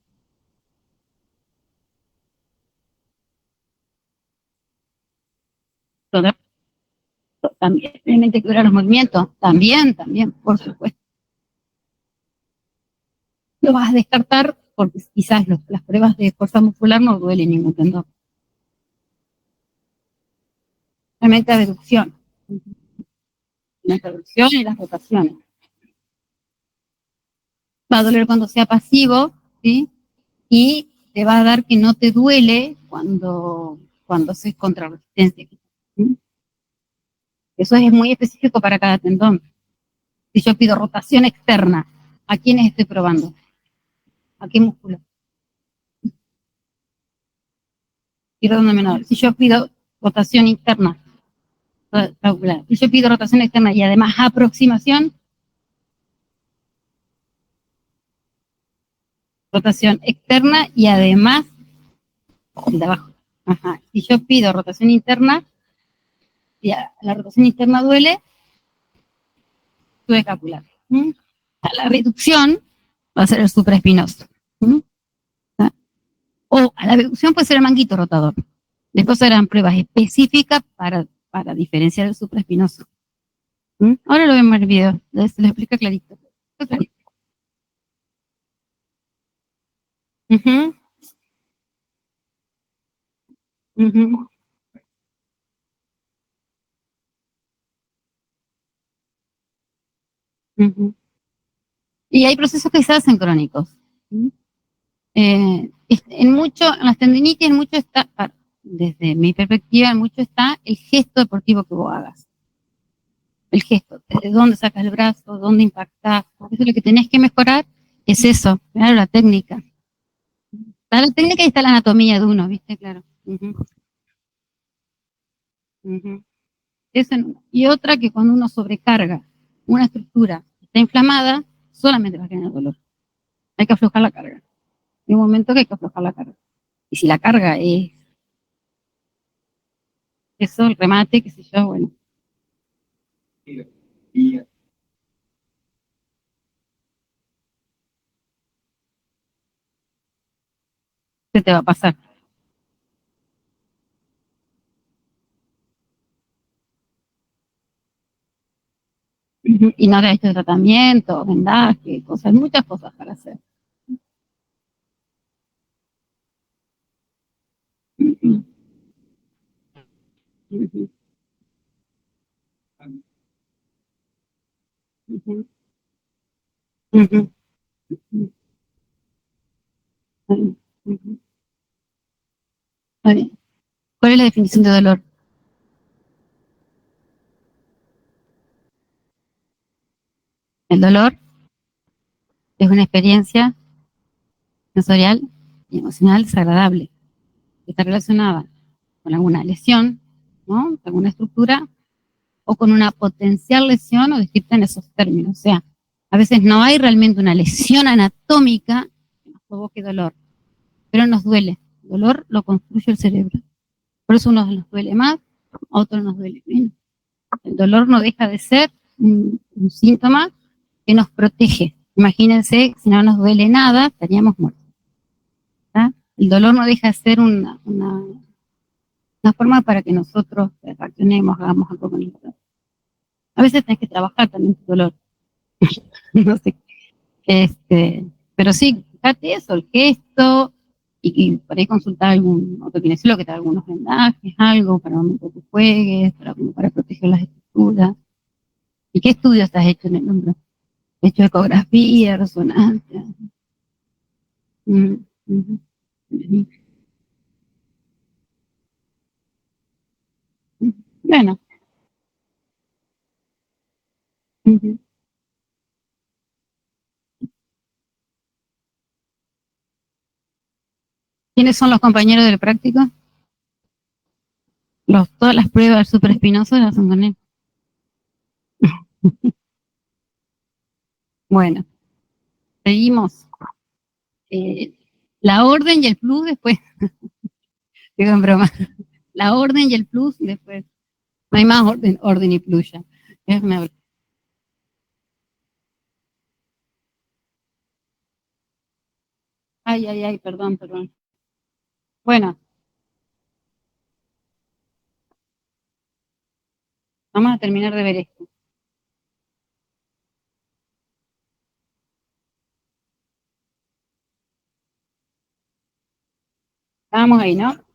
también, realmente que los movimientos, también, por supuesto. Lo vas a descartar porque quizás las pruebas de fuerza muscular no duelen ningún tendón. Realmente abducción. La abducción y las rotaciones. Va a doler cuando sea pasivo, ¿sí? Y te va a dar que no te duele cuando haces contrarresistencia, ¿sí? Eso es muy específico para cada tendón. Si yo pido rotación externa, ¿a quiénes estoy probando? ¿A qué músculo? Y redonda menor. Si yo pido rotación interna, si yo pido rotación externa y además aproximación, rotación externa y además de abajo. Ajá. Si yo pido rotación interna, si la rotación interna duele, subescapular. La reducción va a ser el supraespinoso. O a la reducción puede ser el manguito rotador. Después serán pruebas específicas para diferenciar el supraespinoso. Ahora lo vemos en el video, se lo explica clarito. Uh-huh. Uh-huh. Uh-huh. Y hay procesos que se hacen crónicos. En las tendinitis, en mucho está, desde mi perspectiva, en mucho está el gesto deportivo que vos hagas. El gesto, desde dónde sacas el brazo, dónde impactás. Eso es lo que tenés que mejorar, es eso, claro, la técnica. Está la técnica y está la anatomía de uno, ¿viste? Claro. Uh-huh. Uh-huh. Y otra que cuando uno sobrecarga una estructura que está inflamada, solamente va a generar dolor. Hay que aflojar la carga. Hay un momento que hay que aflojar la carga. Y si la carga es eso, el remate, qué sé yo, bueno. Se te va a pasar. Y no te has hecho tratamiento, vendaje, cosas, muchas cosas para hacer. Uh-huh. Uh-huh. Uh-huh. Uh-huh. Uh-huh. Está bien. ¿Cuál es la definición de dolor? El dolor es una experiencia sensorial y emocional desagradable que está relacionada con alguna lesión, ¿no? Alguna estructura o con una potencial lesión o descrita en esos términos. O sea, a veces no hay realmente una lesión anatómica que nos provoque dolor, pero nos duele. El dolor lo construye el cerebro. Por eso unos nos duele más, a otros nos duele menos. El dolor no deja de ser un síntoma que nos protege. Imagínense, si no nos duele nada, estaríamos muertos. ¿Tá? El dolor no deja de ser una forma para que nosotros reaccionemos, hagamos algo con el dolor. A veces tenés que trabajar también tu dolor. No sé. Pero sí, fíjate eso, el gesto, y por ahí consultar a algún ortokinesiólogo que te da algunos vendajes, algo para el momento que juegues, para proteger las estructuras. ¿Y qué estudios has hecho en el hombro? ¿Has hecho ecografía, resonancia? Bueno. ¿Quiénes son los compañeros del práctico? Todas las pruebas supraespinosas las hacen con él. Bueno, seguimos. La orden y el plus después. Digo en broma. La orden y el plus después. No hay más orden y plus ya. Ay, perdón. Bueno. Vamos a terminar de ver esto. Estábamos ahí, ¿no?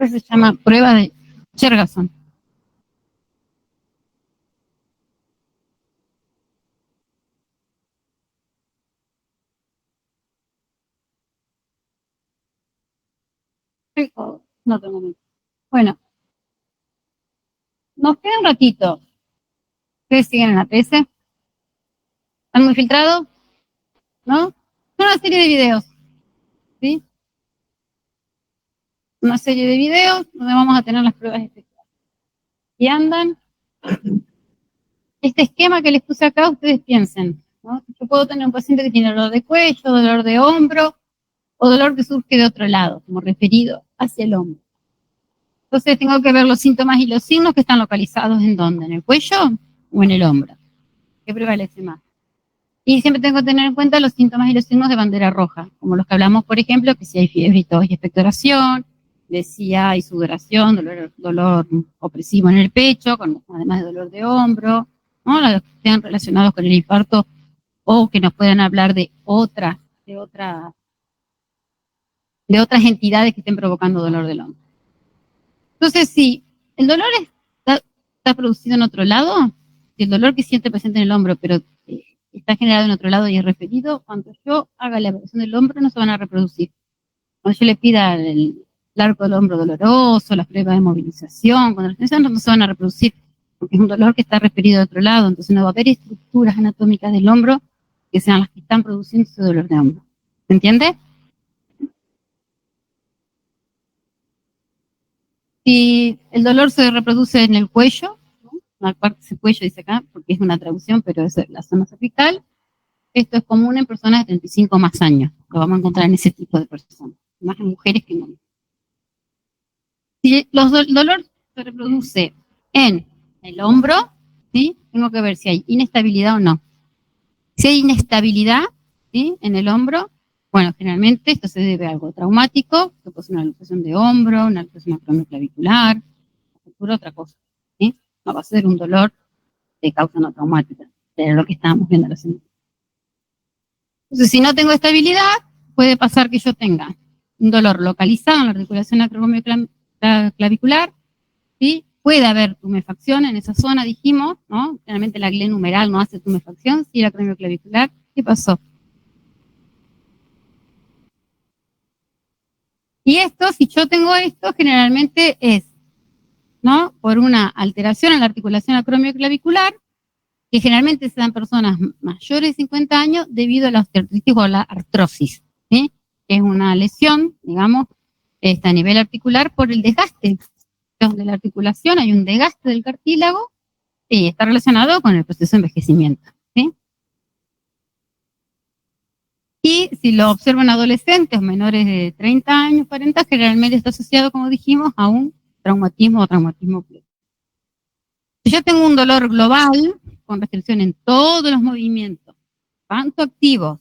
Eso se llama prueba de Chergason. No tengo miedo. Bueno, nos queda un ratito. ¿Ustedes siguen en la 13? ¿Están muy filtrados? ¿No? Es una serie de videos. ¿Sí? Una serie de videos donde vamos a tener las pruebas especiales. Y andan. Este esquema que les puse acá, ustedes piensen, ¿no? Yo puedo tener un paciente que tiene dolor de cuello, dolor de hombro, o dolor que surge de otro lado, como referido hacia el hombro. Entonces tengo que ver los síntomas y los signos que están localizados en dónde, en el cuello o en el hombro. ¿Qué prevalece más? Y siempre tengo que tener en cuenta los síntomas y los signos de bandera roja, como los que hablamos, por ejemplo, que si hay fiebre y tos y expectoración, de si hay sudoración, dolor opresivo en el pecho, además de dolor de hombro, ¿no? Los que estén relacionados con el infarto o que nos puedan hablar de otras entidades que estén provocando dolor del hombro. Entonces, si el dolor está producido en otro lado, si el dolor que siente el paciente en el hombro, pero está generado en otro lado y es referido, cuando yo haga la evaluación del hombro no se van a reproducir. Cuando yo le pida el arco del hombro doloroso, las pruebas de movilización, cuando no se van a reproducir, porque es un dolor que está referido a otro lado, entonces no va a haber estructuras anatómicas del hombro que sean las que están produciendo ese dolor de hombro. ¿Se entiende? Si el dolor se reproduce en el cuello, ¿no? Una parte del cuello dice acá, porque es una traducción, pero es la zona cervical, esto es común en personas de 35 más años. Lo vamos a encontrar en ese tipo de personas, más en mujeres que en hombres. Si el dolor se reproduce en el hombro, ¿sí? Tengo que ver si hay inestabilidad o no. Si hay inestabilidad, ¿sí?, en el hombro, bueno, generalmente esto se debe a algo traumático, que puede ser una luxación de hombro, una luxación acromioclavicular, otra cosa, ¿sí? No va a ser un dolor de causa no traumática, de lo que estábamos viendo la semana. Entonces, si no tengo estabilidad, puede pasar que yo tenga un dolor localizado en la articulación acromioclavicular, ¿sí? Puede haber tumefacción en esa zona, dijimos, ¿no? Generalmente la glé numeral no hace tumefacción, sí, la acromioclavicular. ¿Qué pasó? Y esto, si yo tengo esto, generalmente es, ¿no?, por una alteración en la articulación acromioclavicular, que generalmente se dan personas mayores de 50 años debido a la osteoartritis o a la artrosis, ¿sí? Que es una lesión, digamos, a nivel articular por el desgaste de la articulación, hay un desgaste del cartílago y está relacionado con el proceso de envejecimiento, ¿sí? Y si lo observan adolescentes menores de 30 años, 40, generalmente está asociado, como dijimos, a un traumatismo o traumatismo pleural. Si yo tengo un dolor global, con restricción en todos los movimientos, tanto activos,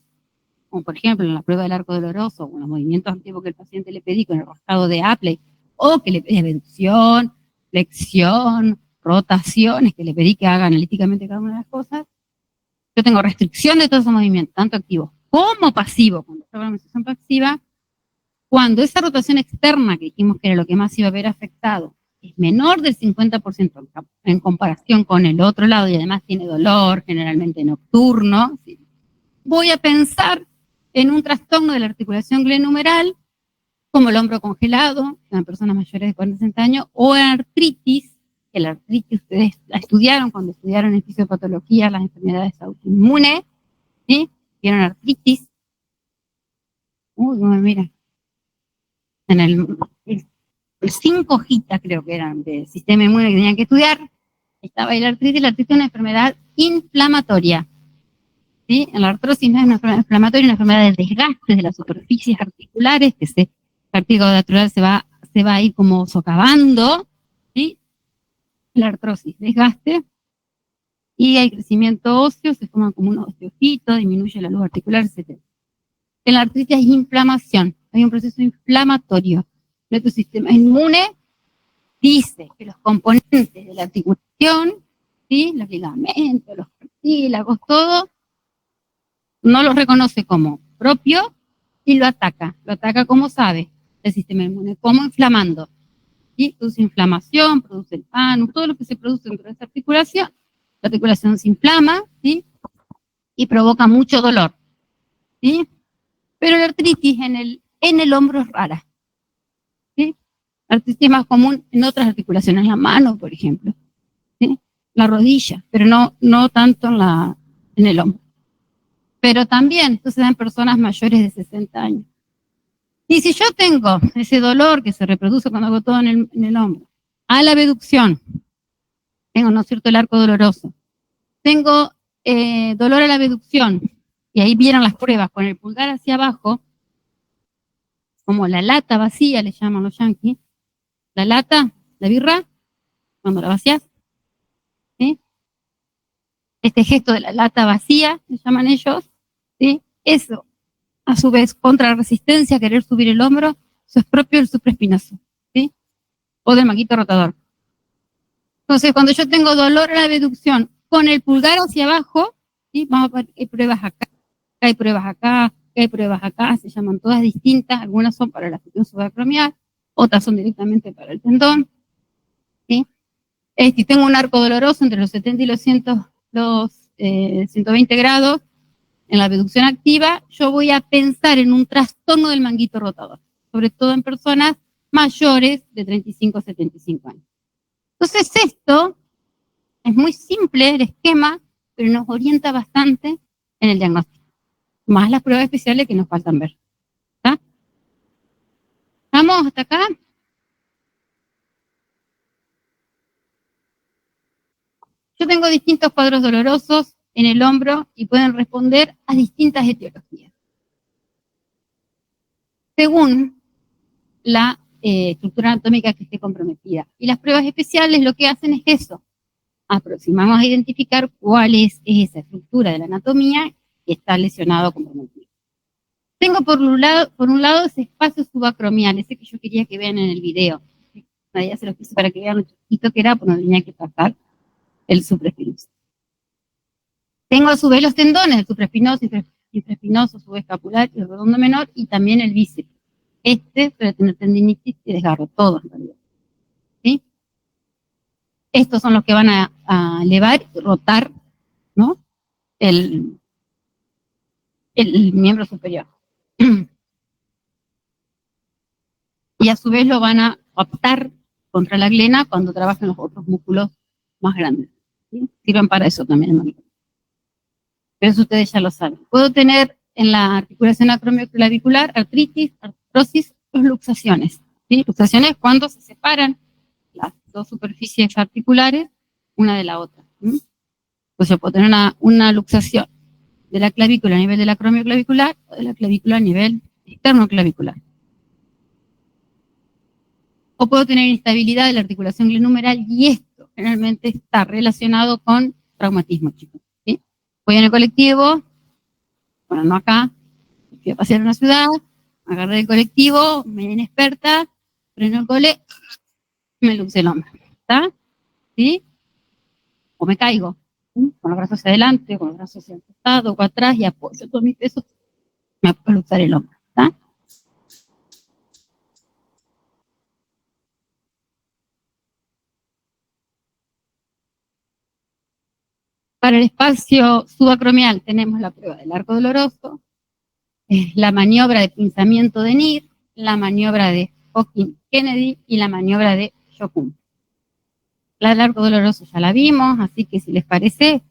como por ejemplo en la prueba del arco doloroso, o en los movimientos activos que el paciente le pedí con el rascado de Apley, o que le pedí abducción, flexión, rotaciones, que le pedí que haga analíticamente cada una de las cosas, yo tengo restricción de todos esos movimientos, tanto activos como pasivos, cuando está la organización pasiva, cuando esa rotación externa, que dijimos que era lo que más iba a haber afectado, es menor del 50% en comparación con el otro lado y además tiene dolor, generalmente nocturno, ¿sí?, voy a pensar en un trastorno de la articulación glenumeral, como el hombro congelado, en personas mayores de 40 años, o artritis, que la artritis ustedes la estudiaron cuando estudiaron en fisiopatología las enfermedades autoinmunes, ¿sí? Vieron artritis. Uy, mira, en el 5 hojitas creo que eran de sistema inmune que tenían que estudiar, estaba ahí la artritis es una enfermedad inflamatoria, ¿sí? En la artrosis no es una enfermedad inflamatoria, es una enfermedad de desgaste de las superficies articulares, que el cartílago natural se va a ir como socavando, ¿sí? La artrosis, desgaste, y hay crecimiento óseo, se forman como unos osteofitos, disminuye la luz articular, etc. En la artritis hay inflamación, hay un proceso inflamatorio. Nuestro sistema inmune dice que los componentes de la articulación, ¿sí?, los ligamentos, los cartílagos, todo, no los reconoce como propio y lo ataca. Lo ataca, como sabe, el sistema inmune, como inflamando. ¿Sí? Produce inflamación, produce el panus, todo lo que se produce dentro de esta articulación. La articulación se inflama, ¿sí?, y provoca mucho dolor, ¿sí? Pero la artritis en el hombro es rara, ¿sí? La artritis es más común en otras articulaciones, la mano, por ejemplo, ¿sí?, la rodilla, pero no tanto en el hombro. Pero también esto se da en personas mayores de 60 años. Y si yo tengo ese dolor que se reproduce cuando hago todo en el hombro, a la abducción, tengo, ¿no es cierto?, el arco doloroso, tengo dolor a la abducción, y ahí vieron las pruebas con el pulgar hacia abajo, como la lata vacía, le llaman los yanquis, la lata, la birra, cuando la vacías, ¿sí?, este gesto de la lata vacía, le llaman ellos, ¿sí?, eso, a su vez, contra la resistencia, querer subir el hombro, eso es propio del supraespinoso, ¿sí?, o del manguito rotador. Entonces, cuando yo tengo dolor a la abducción con el pulgar hacia abajo, ¿sí?, vamos a ver, hay pruebas acá, hay pruebas acá, hay pruebas acá, se llaman todas distintas, algunas son para la fusión subacromial, otras son directamente para el tendón, ¿sí? Si tengo un arco doloroso entre los 70 y los 120 grados, en la abducción activa, yo voy a pensar en un trastorno del manguito rotador, sobre todo en personas mayores de 35 a 75 años. Entonces esto es muy simple, el esquema, pero nos orienta bastante en el diagnóstico, más las pruebas especiales que nos faltan ver. ¿Está? ¿Vamos hasta acá? Yo tengo distintos cuadros dolorosos en el hombro y pueden responder a distintas etiologías, según la estructura anatómica que esté comprometida. Y las pruebas especiales lo que hacen es eso, aproximamos a identificar cuál es esa estructura de la anatomía que está lesionado o comprometido. Tengo por un lado ese espacio subacromial, ese que yo quería que vean en el video. Ya se los puse para que vean lo chiquito que era, pues no tenía que pasar el supraespinoso. Tengo a su vez los tendones, el supraespinoso, infraespinoso, subescapular y el redondo menor, y también el bíceps. Suele tener tendinitis y desgarro, todos en realidad. ¿Sí? Estos son los que van a elevar y rotar, ¿no? el miembro superior. Y a su vez lo van a optar contra la glena cuando trabajan los otros músculos más grandes. ¿Sí? Sirven para eso también. Pero eso ustedes ya lo saben. Puedo tener en la articulación acromioclavicular artritis, artrosis o luxaciones. ¿Sí? Luxaciones cuando se separan las dos superficies articulares una de la otra. ¿Sí? Pues yo puedo tener una luxación de la clavícula a nivel de la acromioclavicular o de la clavícula a nivel externoclavicular. O puedo tener instabilidad de la articulación glenumeral y esto generalmente está relacionado con traumatismo, chicos. ¿Sí? Voy en el colectivo, bueno, no acá, fui a pasear en una ciudad, agarré el colectivo, me inexperta, freno el cole, me luce el hombro, ¿está? ¿Sí? O me caigo, ¿sí? Con los brazos hacia adelante, con los brazos hacia el costado o atrás y apoyo todo mi peso, me puedo luxar el hombro, ¿está? Para el espacio subacromial tenemos la prueba del arco doloroso, la maniobra de pinzamiento de Nir, la maniobra de Hawking-Kennedy y la maniobra de Shokun. La del arco doloroso ya la vimos, así que si les parece,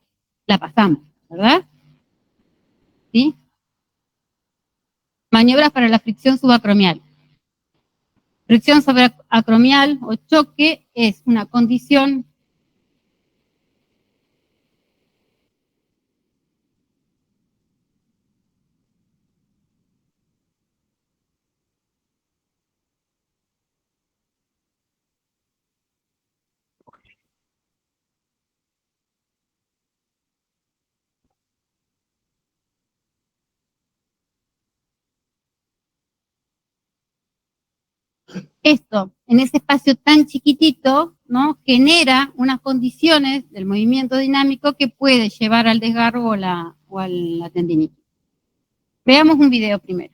la pasamos, ¿verdad? ¿Sí? Maniobras para la fricción subacromial. Fricción subacromial o choque es una condición esto, en ese espacio tan chiquitito, ¿no? Genera unas condiciones del movimiento dinámico que puede llevar al desgarro o a la tendinitis. Veamos un video primero.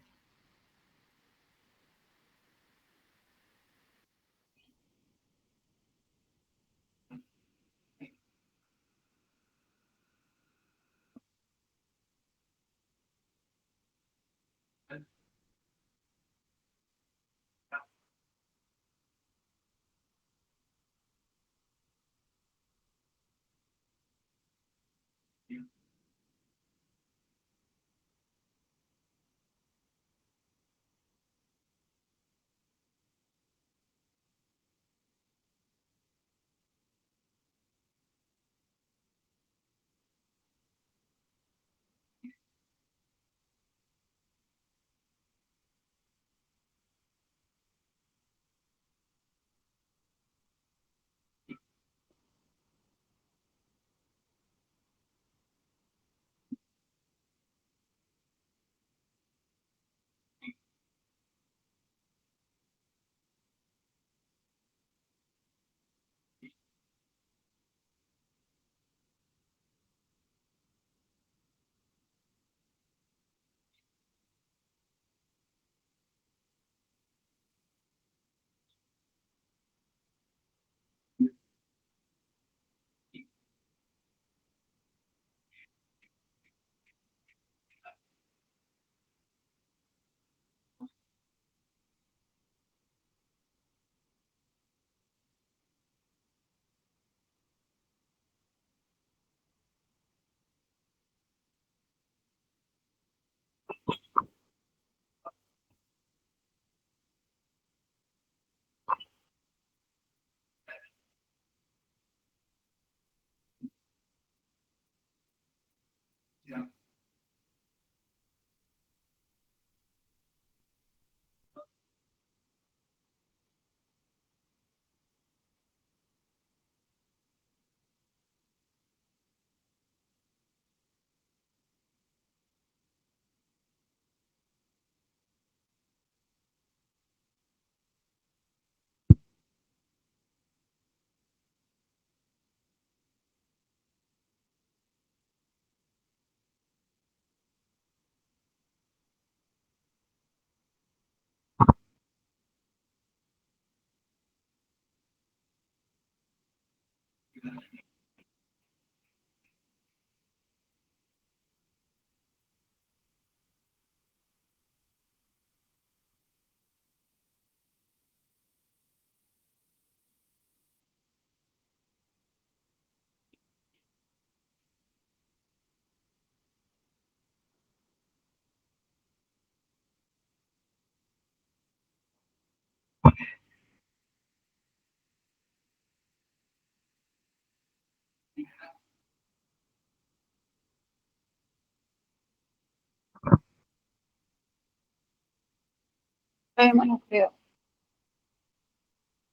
Bueno, creo.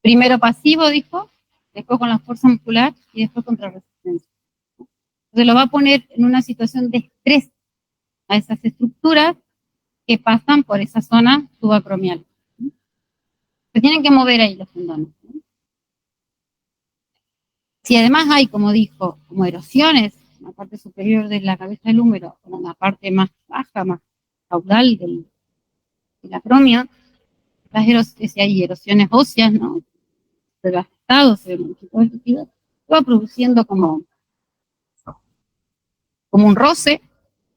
Primero pasivo, dijo, después con la fuerza muscular y después contra resistencia. Entonces lo va a poner en una situación de estrés a esas estructuras que pasan por esa zona subacromial. Se tienen que mover ahí los tendones. Si además hay, como dijo, como erosiones en la parte superior de la cabeza del húmero, o en la parte más baja, más caudal de la acromia, si hay erosiones óseas, ¿no? Desgastados, se va produciendo como un roce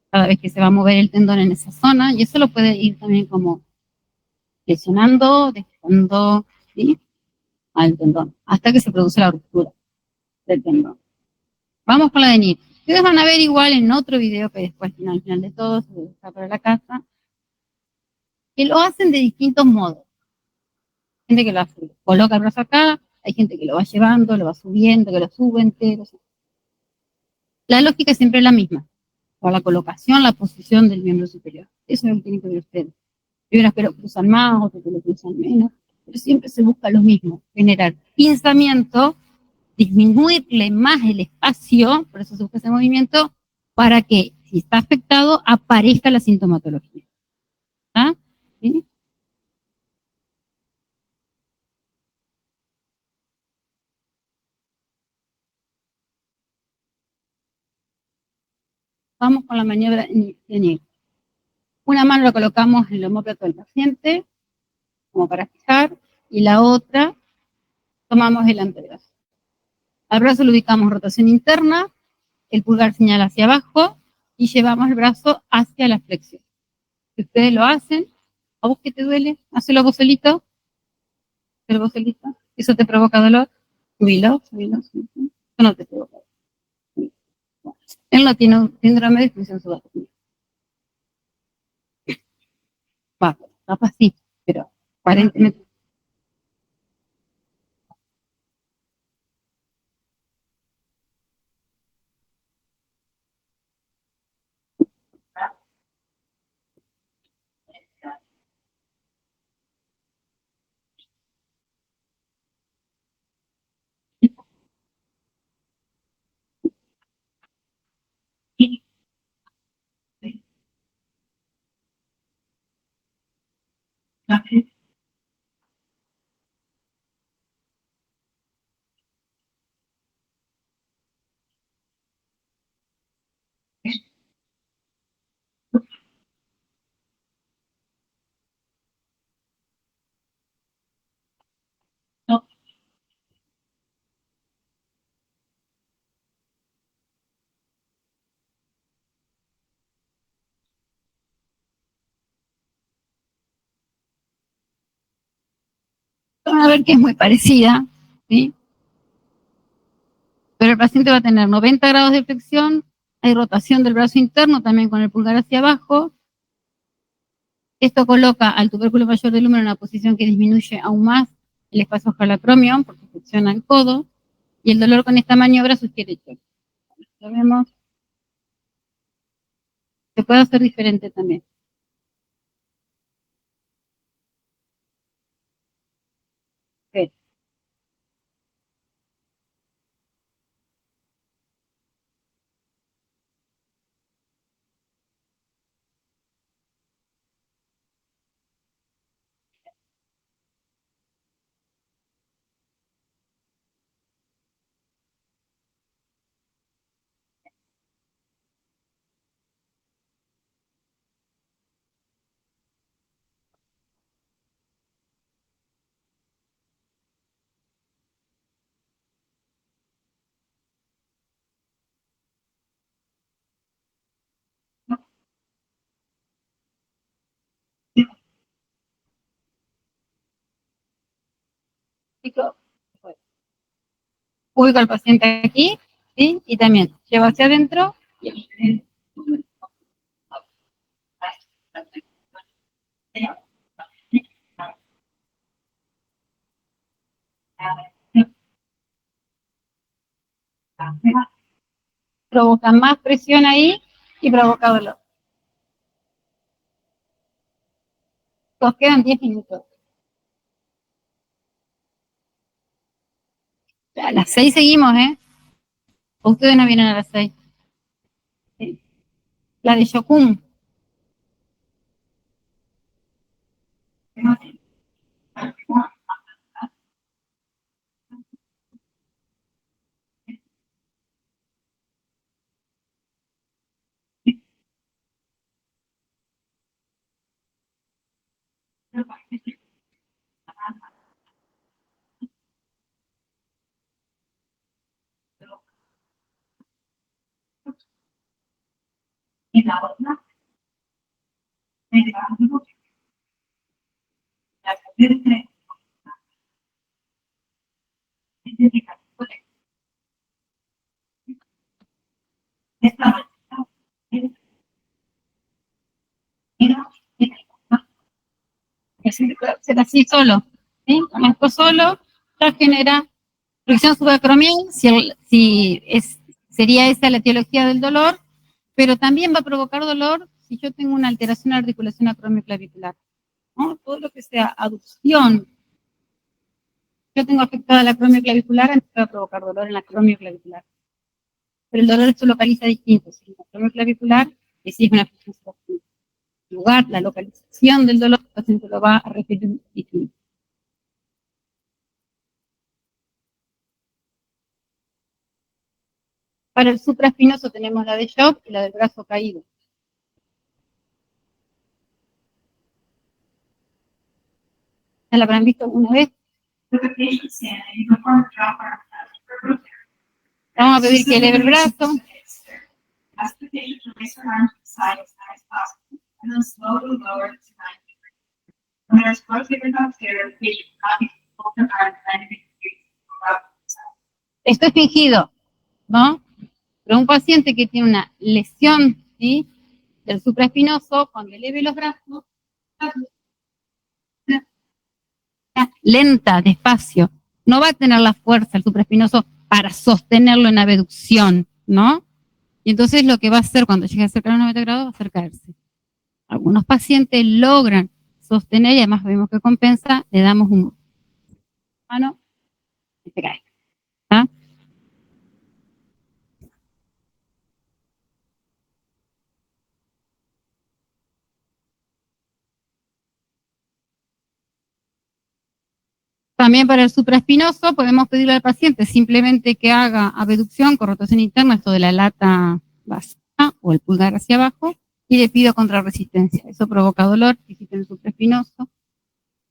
cada vez que se va a mover el tendón en esa zona, y eso lo puede ir también como lesionando, dejando, ¿sí? Al tendón, hasta que se produce la ruptura del tendón. Vamos con la de NIT. Ustedes van a ver igual en otro video que después, al final de todo, se está para la casa, que lo hacen de distintos modos. Hay gente que lo hace, coloca el brazo acá, hay gente que lo va llevando, lo va subiendo, que lo sube entero. La lógica es siempre la misma, por la colocación, la posición del miembro superior. Eso es lo que tienen que ver ustedes. Hay unas que lo cruzan más, otras que lo cruzan menos, pero siempre se busca lo mismo, generar pinzamiento, disminuirle más el espacio, por eso se busca ese movimiento, para que, si está afectado, aparezca la sintomatología. ¿Ah? ¿Sí? Vamos con la maniobra de Nick. Una mano la colocamos en el omóplato del paciente, como para fijar, y la otra tomamos el antebrazo. Al brazo lo ubicamos en rotación interna, el pulgar señala hacia abajo y llevamos el brazo hacia la flexión. Si ustedes lo hacen, ¿a vos qué te duele? Hacelo vos solito. Hacelo vos solito. ¿Eso te provoca dolor? Subilo. Eso no te provoca dolor. Él no tiene un síndrome de disfunción subatómica. Va, capaz sí, pero aparentemente. Van a ver que es muy parecida, ¿sí? Pero el paciente va a tener 90 grados de flexión, hay rotación del brazo interno también con el pulgar hacia abajo. Esto coloca al tubérculo mayor del húmero en una posición que disminuye aún más el espacio jalacromio porque flexiona el codo, y el dolor con esta maniobra sugiere choque. Lo vemos. Se puede hacer diferente también. Okay. Ubico al paciente aquí, ¿sí? Y también llevo hacia adentro. Provoca más presión ahí y provoca dolor. Nos quedan 10 minutos. A las 6 seguimos, ¿eh? Ustedes no vienen a las 6. Sí. La de Shokun. Ser así solo, ¿sí? Como esto solo, ya genera fricción subacromial, sería esa la etiología del dolor, pero también va a provocar dolor si yo tengo una alteración de la articulación acromioclavicular, ¿no? Todo lo que sea aducción, yo tengo afectada la acromioclavicular, entonces va a provocar dolor en la acromioclavicular. Pero el dolor se localiza distinto, si es la acromioclavicular, que si es una fricción subacromial. El lugar, la localización del dolor, el paciente lo va a referir distinto. Para el supraespinoso tenemos la de shock y la del brazo caído. ¿Ya la habrán visto alguna vez? Vamos a pedir que eleve el brazo. Esto es fingido, ¿no? Pero un paciente que tiene una lesión, ¿sí?, del supraespinoso, cuando eleve los brazos, lenta, despacio, no va a tener la fuerza el supraespinoso para sostenerlo en abducción, ¿no? Y entonces lo que va a hacer cuando llegue a cerca de los 90 grados va a hacer caerse. Algunos pacientes logran sostener y además vemos que compensa, le damos un mano y se cae. ¿Tá? También para el supraespinoso podemos pedirle al paciente simplemente que haga abducción con rotación interna, esto de la lata básica o el pulgar hacia abajo, y le pido contrarresistencia. Eso provoca dolor, existe en el supraespinoso.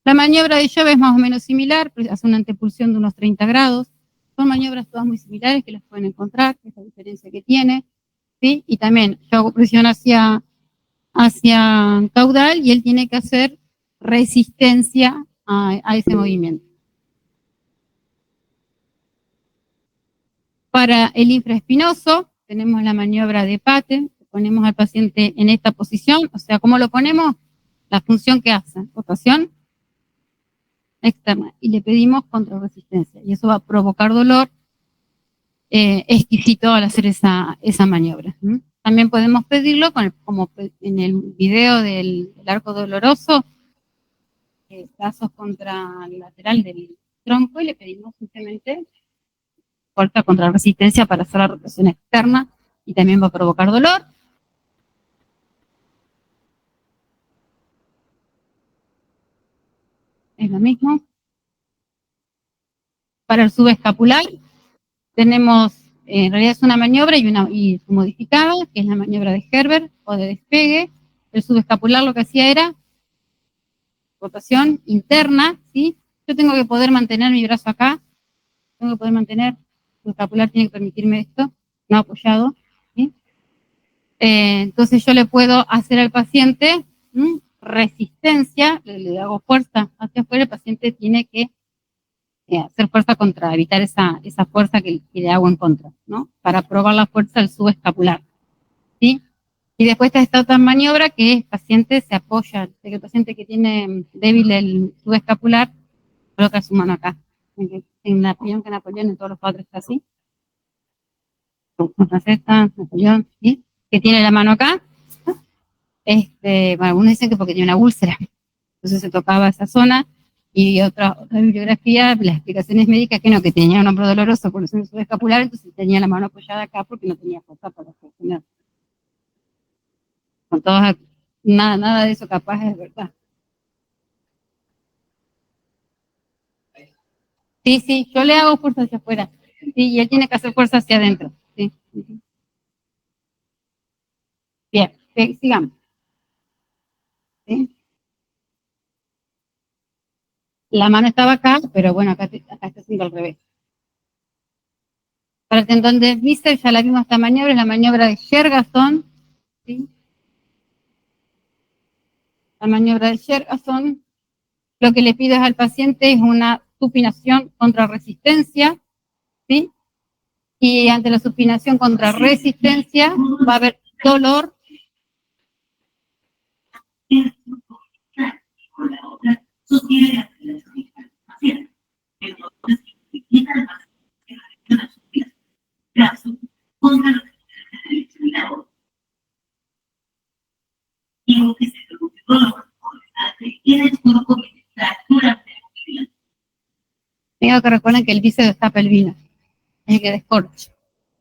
La maniobra de Jove es más o menos similar, hace una antepulsión de unos 30 grados. Son maniobras todas muy similares que las pueden encontrar, que es la diferencia que tiene, ¿sí? Y también yo hago presión hacia caudal y él tiene que hacer resistencia a ese movimiento. Para el infraespinoso tenemos la maniobra de Patten, ponemos al paciente en esta posición, o sea, ¿cómo lo ponemos? La función que hace, rotación externa, y le pedimos contrarresistencia, y eso va a provocar dolor exquisito al hacer esa maniobra. También podemos pedirlo, como en el video del arco doloroso, brazos contra el lateral del tronco, y le pedimos simplemente fuerza contra resistencia para hacer la rotación externa, y también va a provocar dolor. Es lo mismo. Para el subescapular tenemos, en realidad es una maniobra y su modificada, que es la maniobra de Herbert o de despegue. El subescapular lo que hacía era rotación interna, ¿sí? Yo tengo que poder mantener mi brazo acá, tengo que poder mantener, el subescapular tiene que permitirme esto, no apoyado, ¿sí? Entonces yo le puedo hacer al paciente resistencia, le hago fuerza hacia afuera, el paciente tiene que hacer fuerza contra, evitar esa fuerza que le hago en contra, ¿no? Para probar la fuerza del subescapular, ¿sí? Y después está esta otra maniobra que el paciente se apoya, el paciente que tiene débil el subescapular, coloca su mano acá. En Napoleón, que Napoleón en todos los cuadros está así. Napoleón, ¿sí? Que tiene la mano acá. Bueno, algunos dicen que porque tiene una úlcera. Entonces se tocaba esa zona. Y otra bibliografía, las explicaciones médicas que no, que tenía un hombro doloroso por el subescapular, entonces tenía la mano apoyada acá porque no tenía fuerza para sostener. Con todas, nada de eso capaz es verdad. Sí, yo le hago fuerza hacia afuera. Sí, y él tiene que hacer fuerza hacia adentro. Sí. Bien, sigamos. ¿Sí? La mano estaba acá, pero bueno, acá está haciendo al revés. Para el tendón de bíceps ya la vimos esta maniobra, es la maniobra de Shergason. ¿Sí? La maniobra de Shergason. Lo que le pido al paciente es una supinación contra resistencia, ¿sí? Y ante la supinación contra resistencia va a haber dolor. Tengo que recuerden que el bíceps está pelvino, es el que descorcha.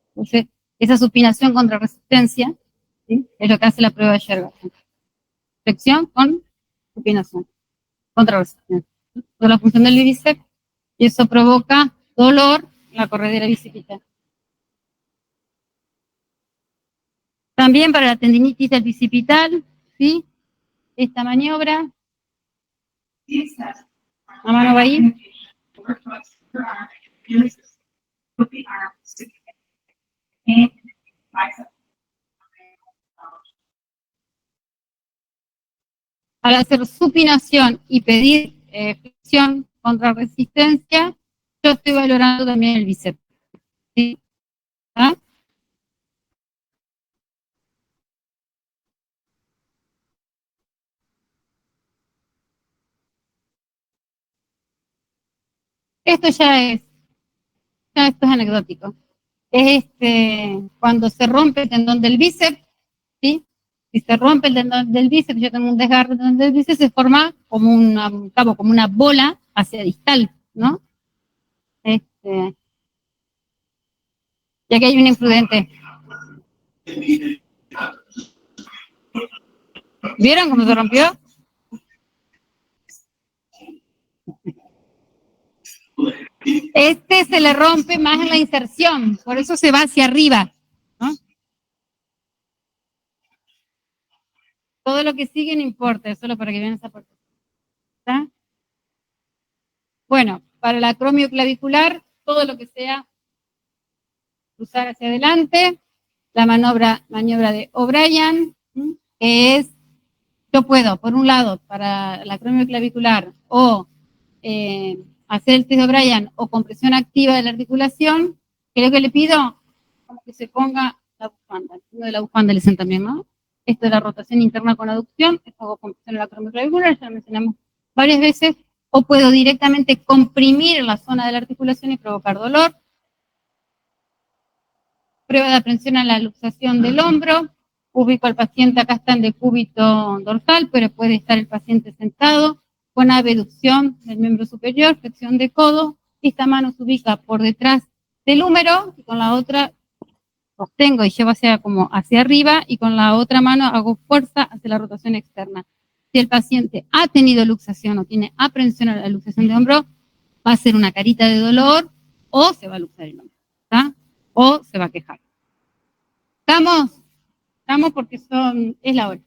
Entonces, esa supinación contra resistencia, ¿sí? Es lo que hace la prueba de Shergason. Flexión con supinación contra resistencia. Toda la función del bíceps, y eso provoca dolor en la corredera bicipital. También para la tendinitis del bicipital, ¿sí? Esta maniobra. La mano va ahí. Al hacer supinación y pedir flexión contra resistencia, yo estoy valorando también el bíceps. ¿Sí? ¿Ah? Esto esto es anecdótico. Es cuando se rompe el tendón del bíceps, ¿sí? Si se rompe el tendón del bíceps, yo tengo un desgarro del tendón del bíceps, se forma como como una bola hacia distal, ¿no? Ya que hay un imprudente. ¿Vieron cómo se rompió? Se le rompe más en la inserción, por eso se va hacia arriba, ¿no? Todo lo que sigue no importa, solo para que vean esa parte. ¿Está? Bueno, para la acromioclavicular, todo lo que sea cruzar hacia adelante, la maniobra de O'Brien, que es, yo puedo, por un lado, para la acromioclavicular, o hacer el test de O'Brien o compresión activa de la articulación, que lo que le pido, como que se ponga la bufanda, el de la bufanda le dicen también, ¿no? Esto de la rotación interna con aducción, esto hago compresión en la acromioclavicular, ya lo mencionamos varias veces, o puedo directamente comprimir la zona de la articulación y provocar dolor. Prueba de aprensión a la luxación del hombro, ubico al paciente, acá está en decúbito dorsal, pero puede estar el paciente sentado, con abducción del miembro superior, flexión de codo, esta mano se ubica por detrás del húmero, y con la otra sostengo y llevo como hacia arriba, y con la otra mano hago fuerza hacia la rotación externa. Si el paciente ha tenido luxación o tiene aprensión a la luxación de hombro, va a ser una carita de dolor, o se va a luxar el hombro, ¿está? O se va a quejar. Estamos porque es la hora.